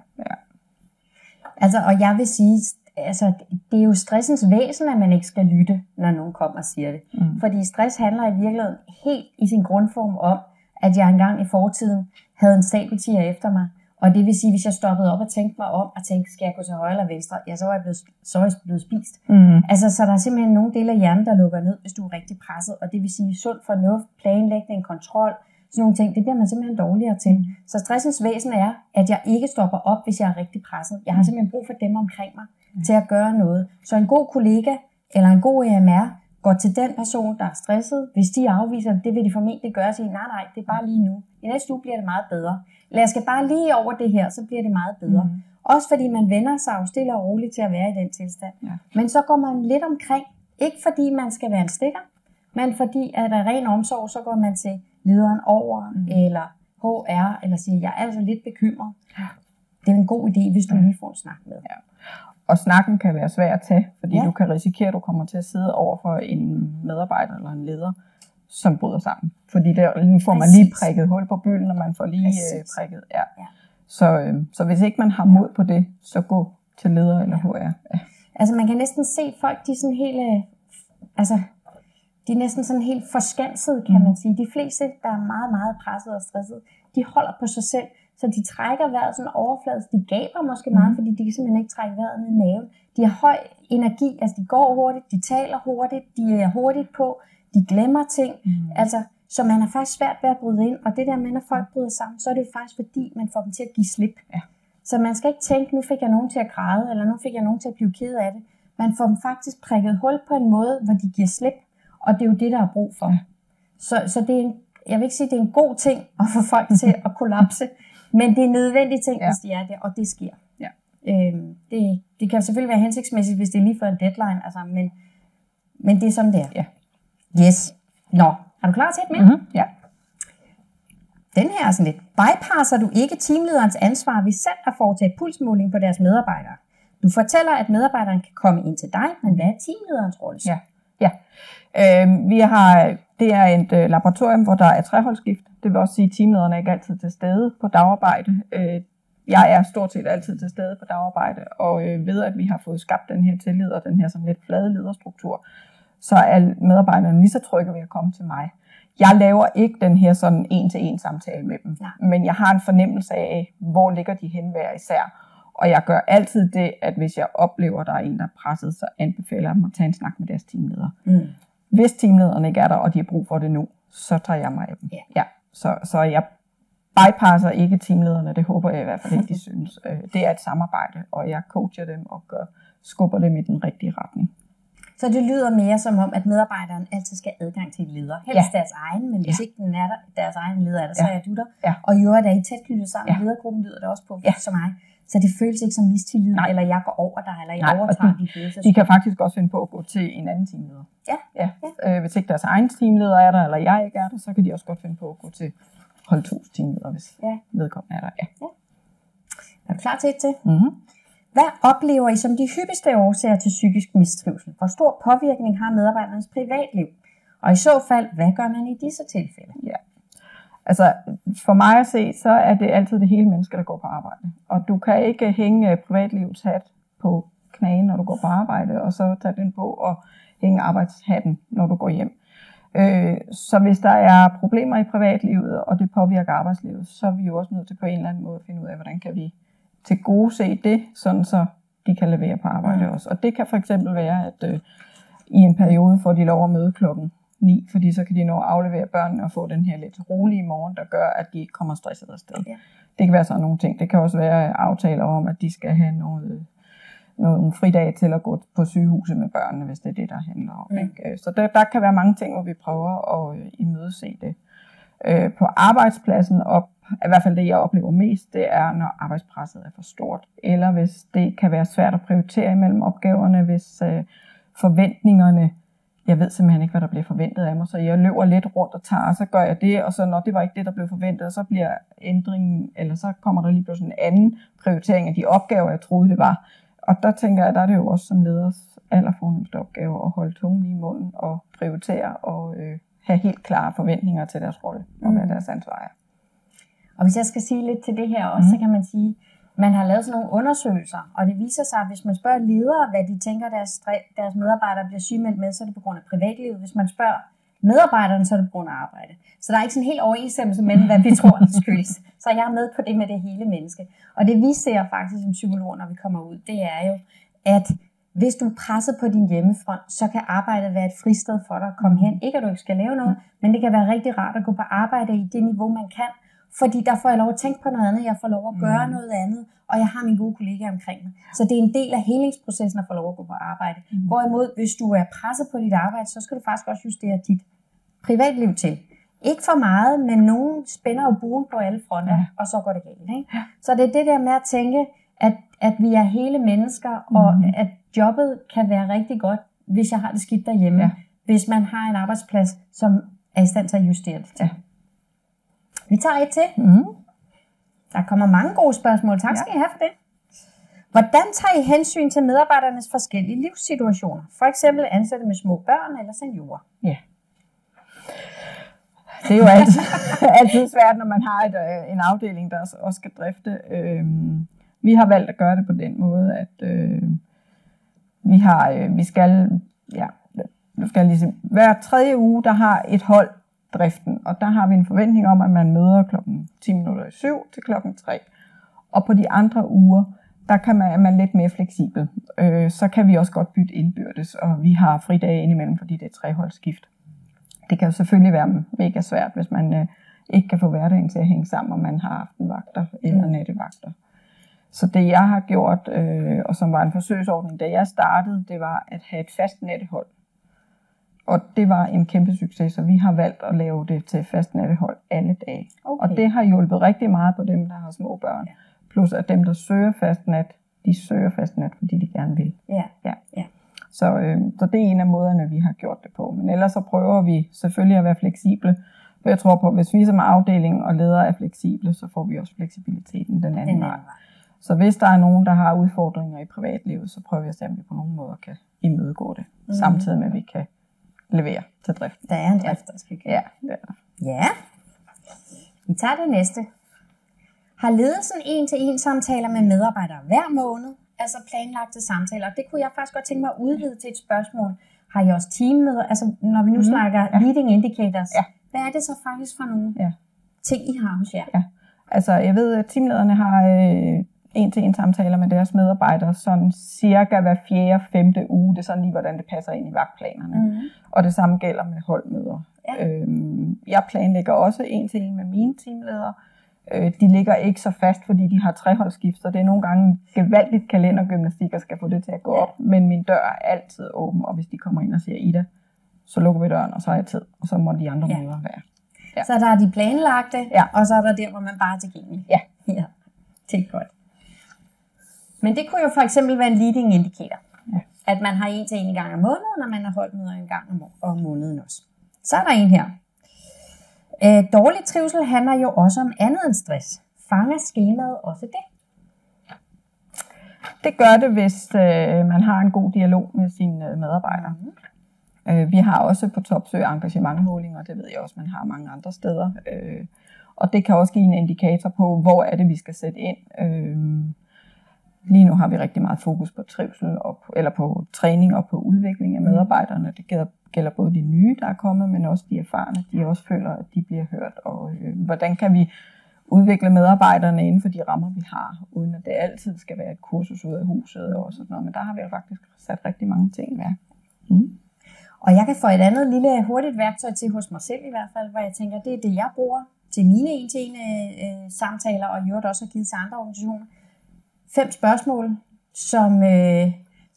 Altså, og jeg vil sige, altså, det er jo stressens væsen, at man ikke skal lytte, når nogen kommer og siger det. Fordi stress handler i virkeligheden helt i sin grundform om, at jeg engang i fortiden havde en sabeltiger efter mig. Og det vil sige, hvis jeg stoppede op og tænkte mig om, og tænkte, skal jeg gå til højre eller venstre? Ja, så var jeg blevet spist. Altså, så der er simpelthen nogle dele af hjernen, der lukker ned, hvis du er rigtig presset. Og det vil sige, sund fornuft, planlægning, kontrol, sådan nogle ting, det bliver man simpelthen dårligere til. Så stressens væsen er, at jeg ikke stopper op, hvis jeg er rigtig presset. Jeg har simpelthen brug for dem omkring mig til at gøre noget. Så en god kollega eller en god EMR går til den person, der er stresset. Hvis de afviser det, vil de formentlig gøre og sige, nej, det er bare lige nu. I næste uge bliver det meget bedre. Eller jeg skal bare lige over det her, så bliver det meget bedre. Også fordi man vender sig jo stille og roligt til at være i den tilstand. Ja. Men så går man lidt omkring, ikke fordi man skal være en stikker, men fordi at af ren omsorg, så går man til lederen over, eller HR, eller siger, jeg er altså lidt bekymret. Det er en god idé, hvis du lige får en snak med. Ja. Og snakken kan være svær at tage, fordi du kan risikere, at du kommer til at sidde over for en medarbejder eller en leder, som bryder sammen. Fordi der får man lige prikket hul på bylden, og man får lige prikket. Ja. Så hvis ikke man har mod på det, så gå til leder eller HR. Ja. Altså man kan næsten se folk, de er sådan helt, de er næsten sådan helt forskanset, kan man sige. De fleste, der er meget, meget presset og stresset, de holder på sig selv, så de trækker vejret sådan overfladisk. De gaber måske meget, fordi de kan simpelthen ikke trække vejret ned i maven. De har høj energi, altså de går hurtigt, de taler hurtigt, de er hurtigt på, de glemmer ting. Altså, så man er faktisk svært ved at bryde ind, og det der med, når folk bryder sammen, så er det faktisk fordi, man får dem til at give slip. Ja. Så man skal ikke tænke, nu fik jeg nogen til at græde, eller nu fik jeg nogen til at blive ked af det. Man får dem faktisk prikket hul på en måde, hvor de giver slip, og det er jo det, der er brug for. Ja. Så det er jeg vil ikke sige, at det er en god ting at få folk til at kollapse, men det er en nødvendig ting, hvis de er der, og det sker. Ja. Det kan selvfølgelig være hensigtsmæssigt, hvis det er lige for en deadline, altså, men det er sådan, det er. Ja. Yes. Nå, er du klar til et mere? Ja. Den her er sådan lidt. Bypasser du ikke teamlederens ansvar ved selv at foretage pulsmåling på deres medarbejdere? Du fortæller, at medarbejderen kan komme ind til dig, men hvad er teamlederens rolle? Ja. Det er et laboratorium, hvor der er treholdsskift. Det vil også sige, at teamlederen er ikke altid til stede på dagarbejde. Jeg er stort set altid til stede på dagarbejde, og ved at vi har fået skabt den her tillid og den her sådan lidt flade lederstruktur, så er medarbejderne lige så trygge ved at komme til mig. Jeg laver ikke den her sådan en-til-en samtale med dem, men jeg har en fornemmelse af, hvor ligger de hen hver især. Og jeg gør altid det, at hvis jeg oplever, at der er en, der er presset, så anbefaler jeg dem at tage en snak med deres teamleder. Hvis teamlederne ikke er der, og de har brug for det nu, så tager jeg mig af dem. Ja. Så jeg bypasser ikke teamlederne, det håber jeg i hvert fald ikke, de synes. Det er et samarbejde, og jeg coacher dem og skubber dem i den rigtige retning. Så det lyder mere som om, at medarbejderen altid skal have adgang til en leder. Helst deres egen, men hvis ikke den er deres egen leder er der, så er du der. Ja. Og i øvrigt er I tæt knyttet sammen. Ledergruppen lyder det også på, som mig. Så det føles ikke som mistillid, eller jeg går over dig, eller jeg overtager dit ledelse. De kan faktisk også finde på at gå til en anden teamleder. Ja. Hvis ikke deres egen teamleder er der, eller jeg ikke er der, så kan de også godt finde på at gå til hold 2's teamleder, hvis vedkommende er der. Ja. Er du klar til et til? Mm-hmm. Hvad oplever I som de hyppigste årsager til psykisk mistrivsel? Hvor stor påvirkning har medarbejdernes privatliv? Og i så fald, hvad gør man i disse tilfælde? Ja. Altså, for mig at se, så er det altid det hele menneske, der går på arbejde. Og du kan ikke hænge privatlivets hat på knagen, når du går på arbejde, og så tage den på og hænge arbejdshatten, når du går hjem. Så hvis der er problemer i privatlivet, og det påvirker arbejdslivet, så er vi jo også nødt til på en eller anden måde at finde ud af, hvordan kan vi tilgodese det, sådan så de kan levere på arbejde også. Og det kan for eksempel være, at i en periode får de lov at møde klokken 9, fordi så kan de nå at aflevere børnene og få den her lidt rolige morgen, der gør, at de ikke kommer stresset afsted. Ja. Det kan være sådan nogle ting. Det kan også være aftaler om, at de skal have nogle fridag til at gå på sygehuset med børnene, hvis det er det, der handler om. Ikke? Så der kan være mange ting, hvor vi prøver at imødese det. På arbejdspladsen, og i hvert fald det, jeg oplever mest, det er, når arbejdspresset er for stort. Eller hvis det kan være svært at prioritere imellem opgaverne, hvis forventningerne, jeg ved simpelthen ikke, hvad der bliver forventet af mig, så jeg løber lidt rundt og tager, og så gør jeg det, og så når det var ikke det, der blev forventet, og så bliver ændringen, eller så kommer der lige pludselig en anden prioritering af de opgaver, jeg troede det var. Og der tænker jeg, der er det jo også som leders allerfornemmeste opgave at holde tungen lige i munden og prioritere og have helt klare forventninger til deres rolle og hvad deres ansvar er. Og hvis jeg skal sige lidt til det her også, så kan man sige, man har lavet sådan nogle undersøgelser, og det viser sig, at hvis man spørger ledere, hvad de tænker, deres medarbejdere bliver sygemeldt med, så er det på grund af privatlivet. Hvis man spørger medarbejderne, så er det på grund af arbejde. Så der er ikke sådan en helt overensstemmelse mellem, hvad vi tror, det skyldes. Så jeg er med på det med det hele menneske. Og det vi ser faktisk som psykologer, når vi kommer ud, det er jo, at hvis du er presset på din hjemmefront, så kan arbejdet være et fristed for dig at komme hen. Ikke at du ikke skal lave noget, men det kan være rigtig rart at gå på arbejde i det niveau, man kan. Fordi der får jeg lov at tænke på noget andet, jeg får lov at gøre noget andet, og jeg har mine gode kollegaer omkring mig. Så det er en del af helingsprocessen at få lov at gå på arbejde. Hvorimod, hvis du er presset på dit arbejde, så skal du faktisk også justere dit privatliv til. Ikke for meget, men nogen spænder jo buen på alle fronter, og så går det galt. Ikke? Så det er det der med at tænke, at vi er hele mennesker, og at jobbet kan være rigtig godt, hvis jeg har det skidt derhjemme. Hvis man har en arbejdsplads, som er i stand til at justere det til. Vi tager et til. Der kommer mange gode spørgsmål. Tak skal I have for det. Hvordan tager I hensyn til medarbejdernes forskellige livssituationer? For eksempel ansatte med små børn eller seniorer. Ja. Det er jo altid svært, når man har en afdeling, der også skal drifte. Vi har valgt at gøre det på den måde, at vi skal hver 3. uge, der har et hold driften, og der har vi en forventning om, at man møder klokken 7:10 til klokken 3. Og på de andre uger, der er man lidt mere fleksibel. Så kan vi også godt bytte indbyrdes, og vi har fridage indimellem, fordi det er 3-holdsskift. Det kan jo selvfølgelig være mega svært, hvis man ikke kan få hverdagen til at hænge sammen, og man har aftenvagter eller nattevagter. Så det jeg har gjort, og som var en forsøgsordning, da jeg startede, det var at have et fast nattehold. Og det var en kæmpe succes, så vi har valgt at lave det til fast nattehold alle dage. Okay. Og det har hjulpet rigtig meget på dem, der har små børn. Plus at dem, der søger fast nat, de søger fast nat, fordi de gerne vil. Ja. Så det er en af måderne, vi har gjort det på. Men ellers så prøver vi selvfølgelig at være fleksible. For jeg tror på, at hvis vi som afdeling og ledere er fleksible, så får vi også fleksibiliteten den anden vej. Så hvis der er nogen, der har udfordringer i privatlivet, så prøver vi at se, om vi på nogen måde kan imødegå det. Samtidig med, at vi kan levere til driften. Der er en drift, der skal gøre. Ja, det er der. Ja. Vi tager det næste. Har ledelsen en-til-en samtaler med medarbejdere hver måned? Altså planlagte samtaler. Det kunne jeg faktisk godt tænke mig at udvide til et spørgsmål. Har I også teammøder? Altså når vi nu snakker leading indicators. Ja. Hvad er det så faktisk for nogle ting, I har hos jer? Ja. Altså jeg ved, at teamlederne har en-til-en samtaler med deres medarbejdere sådan cirka hver 4. 5. uge. Det er sådan lige, hvordan det passer ind i vagtplanerne. Og det samme gælder med holdmøder. Ja. Jeg planlægger også en-til-en med mine teamledere. De ligger ikke så fast, fordi de har 3-holdsskift, så det er nogle gange gevaldigt kalendergymnastik, og skal få det til at gå op. Men min dør er altid åben, og hvis de kommer ind og siger Ida, så lukker vi døren, og så har jeg tid, og så må de andre møder være. Ja. Så der er de planlagte, og så er der der, hvor man bare er tilgængelig. Ja. Det er godt. Men det kunne jo for eksempel være en leading indicator. Ja. At man har 1 til 1 gang om måneden, og man har holdt møder en gang om måneden også. Så er der en her. Dårlig trivsel handler jo også om andet end stress. Fanger skemaet også det? Det gør det, hvis man har en god dialog med sine medarbejdere. Vi har også på Topsø engagementmålinger, det ved jeg også, man har mange andre steder. Og det kan også give en indikator på, hvor er det, vi skal sætte ind. Lige nu har vi rigtig meget fokus på trivsel, eller på træning og på udvikling af medarbejderne. Det gælder både de nye, der er kommet, men også de erfarne. De også føler, at de bliver hørt. Og hvordan kan vi udvikle medarbejderne inden for de rammer, vi har, uden at det altid skal være et kursus ud af huset og sådan noget. Men der har vi jo faktisk sat rigtig mange ting i værk. Og jeg kan få et andet lille hurtigt værktøj til hos mig selv i hvert fald, hvor jeg tænker, det er det, jeg bruger til mine 1-til-1 samtaler, og i øvrigt også har givet til andre organisationer. 5 spørgsmål,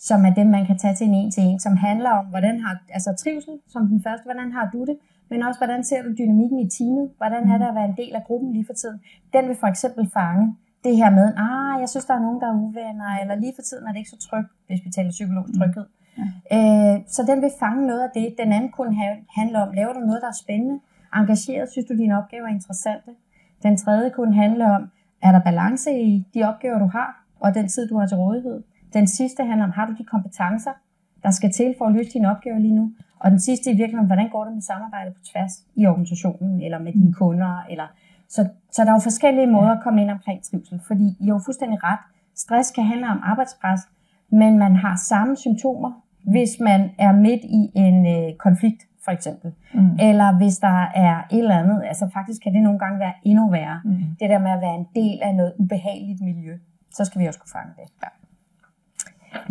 som er dem, man kan tage til en 1-til-1, som handler om, hvordan har, altså trivsel som den første, hvordan har du det, men også, hvordan ser du dynamikken i teamet, hvordan er det at være en del af gruppen lige for tiden. Den vil for eksempel fange det her med, jeg synes, der er nogen, der er uvenner, eller lige for tiden er det ikke så trygt, hvis vi taler psykologisk tryghed. Så den vil fange noget af det. Den anden kunne handle om, laver du noget, der er spændende, engageret, synes du, dine opgaver er interessante. Den tredje kunne handle om, er der balance i de opgaver, du har, og den tid, du har til rådighed. Den sidste handler om, har du de kompetencer, der skal til for at løse dine opgaver lige nu. Og den sidste i virkeligheden, hvordan går det med samarbejde på tværs i organisationen, eller med dine kunder. Så der er jo forskellige måder at komme ind omkring trivsel, fordi I har jo fuldstændig ret. Stress kan handle om arbejdspres, men man har samme symptomer, hvis man er midt i en konflikt, for eksempel. Eller hvis der er et eller andet, altså faktisk kan det nogle gange være endnu værre. Det der med at være en del af noget ubehageligt miljø, så skal vi også kunne fange det.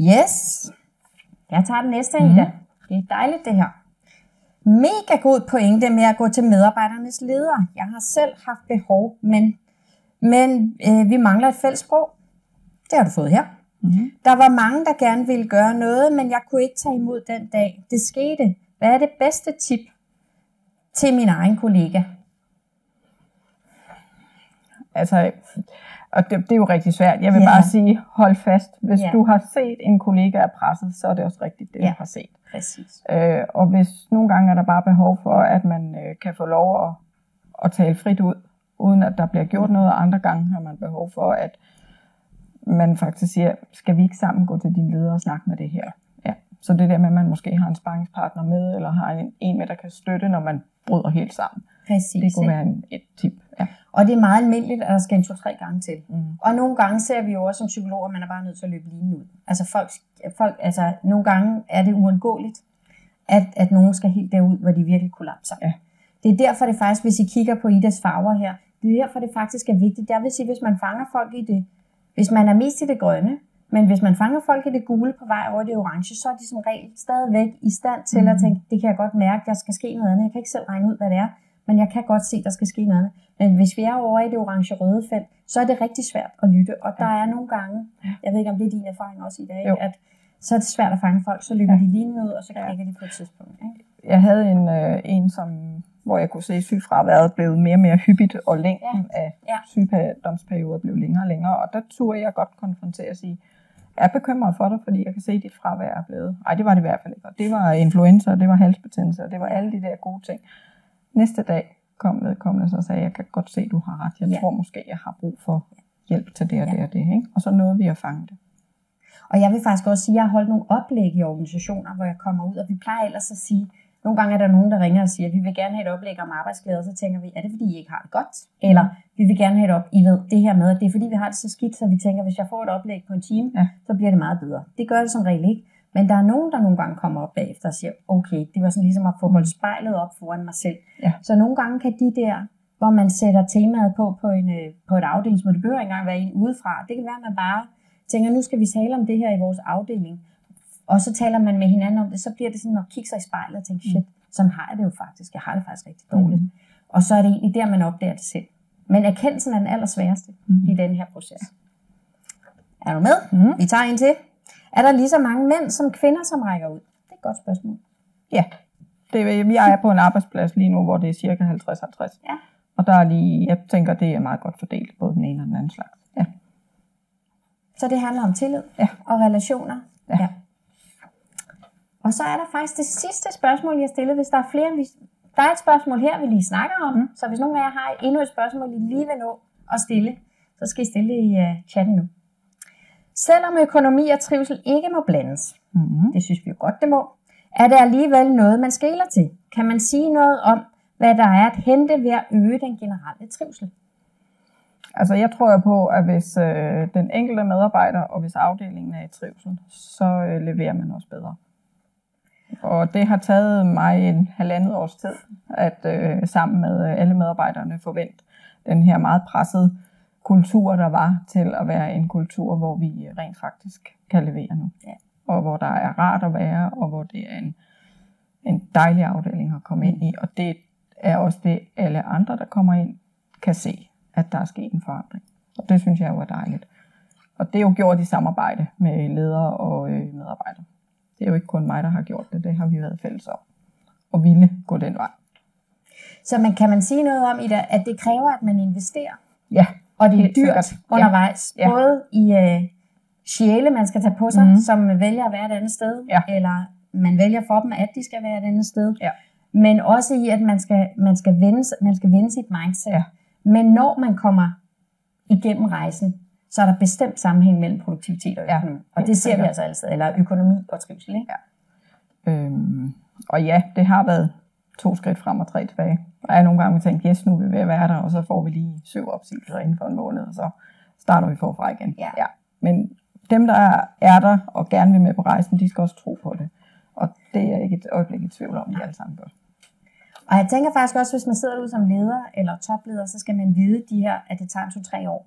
Yes. Jeg tager den næste, Ida. Det er dejligt det her. Mega god pointe med at gå til medarbejdernes ledere. Jeg har selv haft behov, men vi mangler et fælles sprog. Det har du fået her. Der var mange, der gerne ville gøre noget, men jeg kunne ikke tage imod den dag. Det skete. Hvad er det bedste tip til min egen kollega? Altså, og det er jo rigtig svært. Jeg vil bare sige, hold fast. Hvis du har set en kollega er presset, så er det også rigtigt, det du har set. Præcis. Og hvis nogle gange er der bare behov for, at man kan få lov at tale frit ud, uden at der bliver gjort noget, og andre gange har man behov for, at man faktisk siger, skal vi ikke sammen gå til din leder og snakke med det her? Ja. Så det der med, at man måske har en sparringspartner med, eller har en med, der kan støtte, når man bryder helt sammen. Præcis, det kunne være et tip. Ja. Og det er meget almindeligt, at der skal en 2-3 gange til. Og nogle gange ser vi jo også som psykologer, at man er bare nødt til at løbe linen ud. Altså altså nogle gange er det uundgåeligt, at nogen skal helt derud, hvor de virkelig kollapser. Ja. Det er derfor det faktisk, hvis I kigger på Idas farver her, det er derfor det faktisk er vigtigt. Jeg vil sige, hvis man fanger folk i det, hvis man er mest i det grønne, men hvis man fanger folk i det gule på vej over det orange, så er de som regel stadigvæk i stand til at tænke, det kan jeg godt mærke, der skal ske noget andet. Jeg kan ikke selv regne ud, hvad det er, men jeg kan godt se, der skal ske noget andet. Men hvis vi er over i det orange-røde felt, så er det rigtig svært at lytte. Og der er nogle gange, jeg ved ikke, om det er din erfaring også i dag, at så er det svært at fange folk, så løber de lige ud, og så klikker de på et tidspunkt. Ikke? Jeg havde en hvor jeg kunne se, at sygefraværet blev mere og mere hyppigt, og længden af sygdomsperioder blev længere og længere. Og der turde jeg godt konfrontere og sige, jeg er bekymret for dig, fordi jeg kan se, at dit fravær er blevet. Nej, det var det i hvert fald ikke. Det var influenza, det var halsbetændelse, og det var alle de der gode ting. Næste dag kom vedkommende og sagde, jeg kan godt se, at du har ret. Jeg tror måske, jeg har brug for hjælp til det og det og det. Ikke? Og så nåede vi at fange det. Og jeg vil faktisk også sige, at jeg har holdt nogle oplæg i organisationer, hvor jeg kommer ud, og vi plejer ellers at sige, nogle gange er der nogen, der ringer og siger, at vi vil gerne have et oplæg om arbejdsglæde, og så tænker vi, er det fordi, I ikke har det godt? Eller vi vil gerne have et I ved det her med, at det er fordi, vi har det så skidt, så vi tænker, hvis jeg får et oplæg på en time, så bliver det meget bedre. Det gør det som regel ikke. Men der er nogen, der nogle gange kommer op bagefter og siger, okay, det var sådan ligesom at få holdt spejlet op foran mig selv. Ja. Så nogle gange kan de der, hvor man sætter temaet på et afdelingsmøde, det behøver ikke engang være en udefra. Det kan være, at man bare tænker, nu skal vi tale om det her i vores afdeling. Og så taler man med hinanden om det, så bliver det sådan at kigge sig i spejlet og tænke, shit, sådan har jeg det jo faktisk. Jeg har det faktisk rigtig dårligt. Og så er det egentlig der, man opdager det selv. Men erkendelsen er den allersværeste i den her proces. Er du med? Vi tager en til. Er der lige så mange mænd som kvinder, som rækker ud? Det er et godt spørgsmål. Ja. Vi er på en arbejdsplads lige nu, hvor det er cirka 50-50. Ja. Og der er lige, jeg tænker, det er meget godt fordelt, både den ene og den anden slags. Ja. Så det handler om tillid og relationer. Ja. Og så er der faktisk det sidste spørgsmål, jeg stillede, hvis der er flere. Der er et spørgsmål her, vi lige snakker om, så hvis nogen af jer har endnu et spørgsmål, I lige vil nå at stille, så skal I stille det i chatten nu. Selvom økonomi og trivsel ikke må blandes, det synes vi jo godt, det må, er det alligevel noget, man skeler til. Kan man sige noget om, hvad der er at hente ved at øge den generelle trivsel? Altså jeg tror jo på, at hvis den enkelte medarbejder, og hvis afdelingen er i trivsel, så leverer man også bedre. Og det har taget mig 1,5 års tid, at sammen med alle medarbejderne forvente den her meget pressede kultur, der var, til at være en kultur, hvor vi rent faktisk kan levere nu. Ja. Og hvor der er rart at være, og hvor det er en dejlig afdeling at komme ind i. Og det er også det, alle andre, der kommer ind, kan se, at der er sket en forandring. Og det synes jeg jo er dejligt. Og det er jo gjort i samarbejde med ledere og medarbejdere. Det er jo ikke kun mig, der har gjort det. Det har vi været fælles om. Og ville gå den vej. Så kan man sige noget om, Ida, at det kræver, at man investerer? Ja. Og det er dyrt undervejs. Ja. Både i sjæle, man skal tage på sig, som vælger at være et andet sted. Ja. Eller man vælger for dem, at de skal være et andet sted. Ja. Men også i, at man skal vende sit mindset. Ja. Men når man kommer igennem rejsen, så er der bestemt sammenhæng mellem produktivitet og økonomi. Og det ser vi altså altid, eller økonomi og trivsel, ikke? Ja. Og ja, det har været 2 skridt frem og 3 tilbage. Og jeg nogle gange tænkt, yes, nu er vi ved at være der, og så får vi lige 7 opsigelser inden for en måned, og så starter vi forfra igen. Ja. Ja. Men dem, der er der og gerne vil med på rejsen, de skal også tro på det. Og det er ikke et øjeblik i tvivl om, de alle sammen bør. Og jeg tænker faktisk også, hvis man sidder ude som leder eller topleder, så skal man vide at det tager 2-3 år.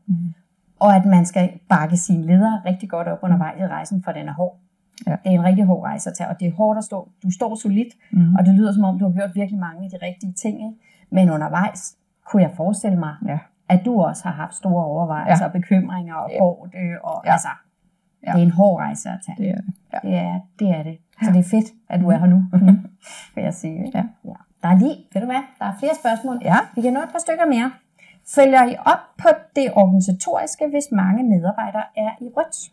Og at man skal bakke sine ledere rigtig godt op undervejs i rejsen, for den er hård. Ja. Det er en rigtig hård rejse at tage, og det er hårdt at stå. Du står solidt, og det lyder som om, du har gjort virkelig mange af de rigtige ting. Ikke? Men undervejs kunne jeg forestille mig, at du også har haft store overvejelser og bekymringer og hårdt. Altså, det er en hård rejse at tage. Det er det. Ja. Det er det. Så det er fedt, at du er her nu, vil jeg sige. Ja. Ja. Der er ved du hvad, der er flere spørgsmål. Ja. Vi kan nå et par stykker mere. Følger I op på det organisatoriske, hvis mange medarbejdere er i rødt?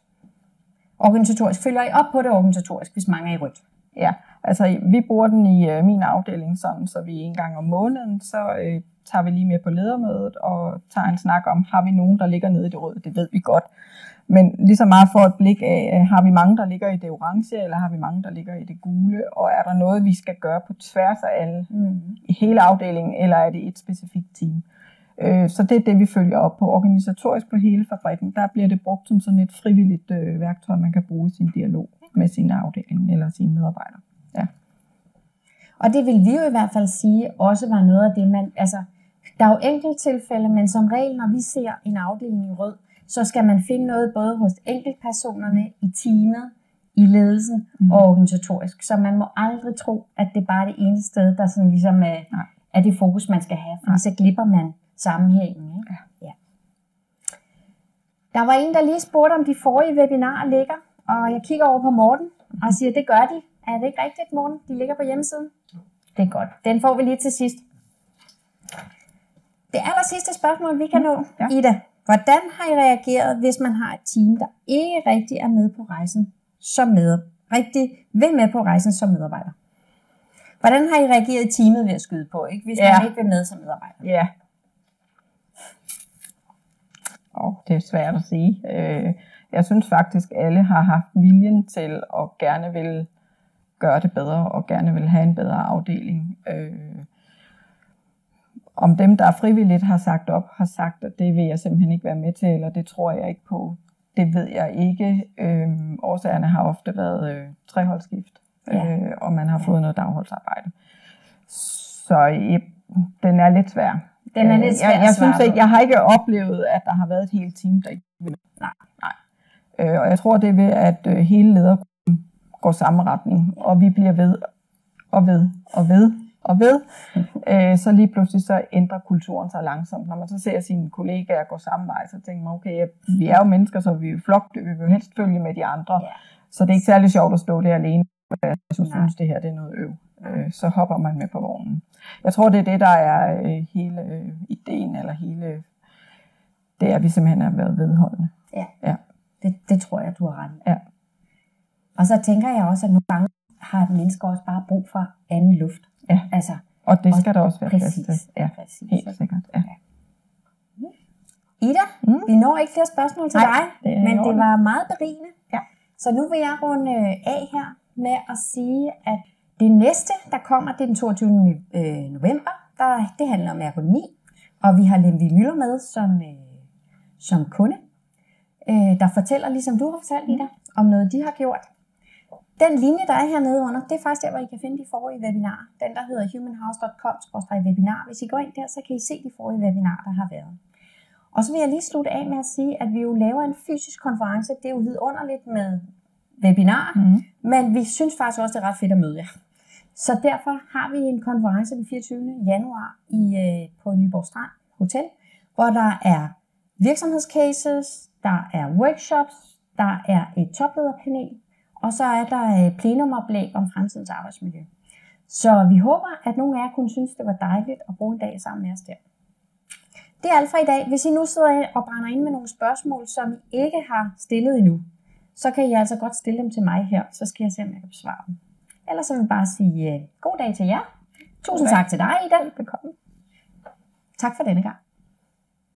Organisatorisk. Følger I op på det organisatorisk, hvis mange er i rødt? Ja, altså vi bruger den i min afdeling sådan, så vi en gang om måneden, så tager vi lige med på ledermødet og tager en snak om, har vi nogen, der ligger nede i det røde? Det ved vi godt. Men lige så meget for et blik af, har vi mange, der ligger i det orange, eller har vi mange, der ligger i det gule? Og er der noget, vi skal gøre på tværs af alle i hele afdelingen, eller er det et specifikt team? Så det er det, vi følger op på. Organisatorisk på hele fabrikken, der bliver det brugt som sådan et frivilligt værktøj, man kan bruge i sin dialog med sin afdeling eller sine medarbejdere. Ja. Og det vil vi jo i hvert fald sige, også var noget af det, der er jo enkelte tilfælde, men som regel, når vi ser en afdeling i rød, så skal man finde noget både hos enkeltpersonerne, i teamet, i ledelsen og organisatorisk. Så man må aldrig tro, at det bare er det ene sted, der sådan ligesom er det fokus, man skal have, fordi så glipper man sammenhængen. Ikke? Ja. Der var en, der lige spurgte, om de forrige webinarer ligger, og jeg kigger over på Morten og siger, det gør de. Er det ikke rigtigt, Morten? De ligger på hjemmesiden? Det er godt. Den får vi lige til sidst. Det aller sidste spørgsmål, vi kan nå. Ida, hvordan har I reageret, hvis man har et team, der ikke rigtig er med på rejsen som medarbejder? Hvordan har I reageret i teamet ved at skyde på, ikke? Hvis man ikke vil med som medarbejder? Ja. Det er svært at sige. Jeg synes faktisk, at alle har haft viljen til at gerne vil gøre det bedre, og gerne vil have en bedre afdeling. Om dem, der frivilligt har sagt op, har sagt, at det vil jeg simpelthen ikke være med til, eller det tror jeg ikke på. Det ved jeg ikke. Årsagerne har ofte været treholdsskift, og man har fået noget dagholdsarbejde. Så den er lidt svær. Den er lidt svær. Jeg synes ikke, jeg har ikke oplevet, at der har været et helt team, der ikke vil. Nej. Og jeg tror, det er ved, at hele ledergruppen går samme retning, og vi bliver ved og ved og ved og ved. Så lige pludselig så ændrer kulturen sig langsomt. Når man så ser sine kollegaer gå samme vej, så tænker man, okay, vi er jo mennesker, så vi er flokdyr, vi vil jo helst følge med de andre. Så det er ikke særlig sjovt at stå der alene. Jeg synes, det her det er noget øv. Så hopper man med på vognen. Jeg tror, det er det, der er hele ideen, eller hele det, at vi simpelthen har været vedholdende. Ja. Det tror jeg, du har ret i. Ja. Og så tænker jeg også, at nogle gange har mennesker også bare brug for anden luft. Ja. Altså, Og det skal der også være plads præcis, til. Ja, præcis. helt sikkert. Ja. Ida, vi når ikke flere spørgsmål til dig, men det var meget berigende. Ja. Så nu vil jeg runde af her med at sige, at det næste, der kommer, det er den 22. november. Det handler om ergonomi, og vi har Lemvig Müller med som kunde, der fortæller, ligesom du har fortalt, Ida, om noget, de har gjort. Den linje, der er hernede under, det er faktisk der, hvor I kan finde de forrige webinarer. Den, der hedder humanhouse.com/webinar. Hvis I går ind der, så kan I se de forrige webinarer, der har været. Og så vil jeg lige slutte af med at sige, at vi jo laver en fysisk konference. Det er jo vidunderligt med webinarer, men vi synes faktisk også, det er ret fedt at møde jer. Så derfor har vi en konference den 24. januar på Nyborg Strand Hotel, hvor der er virksomhedscases, der er workshops, der er et toplederpanel, og så er der plenumoplæg om fremtidens arbejdsmiljø. Så vi håber, at nogle af jer kunne synes, det var dejligt at bruge en dag sammen med os der. Det er alt for i dag. Hvis I nu sidder og brænder ind med nogle spørgsmål, som I ikke har stillet endnu, så kan I altså godt stille dem til mig her, så skal jeg se, om jeg kan besvare dem. Ellers så vil jeg bare sige god dag til jer. Tusind tak til dig, Ida. Velkommen. Tak for denne gang.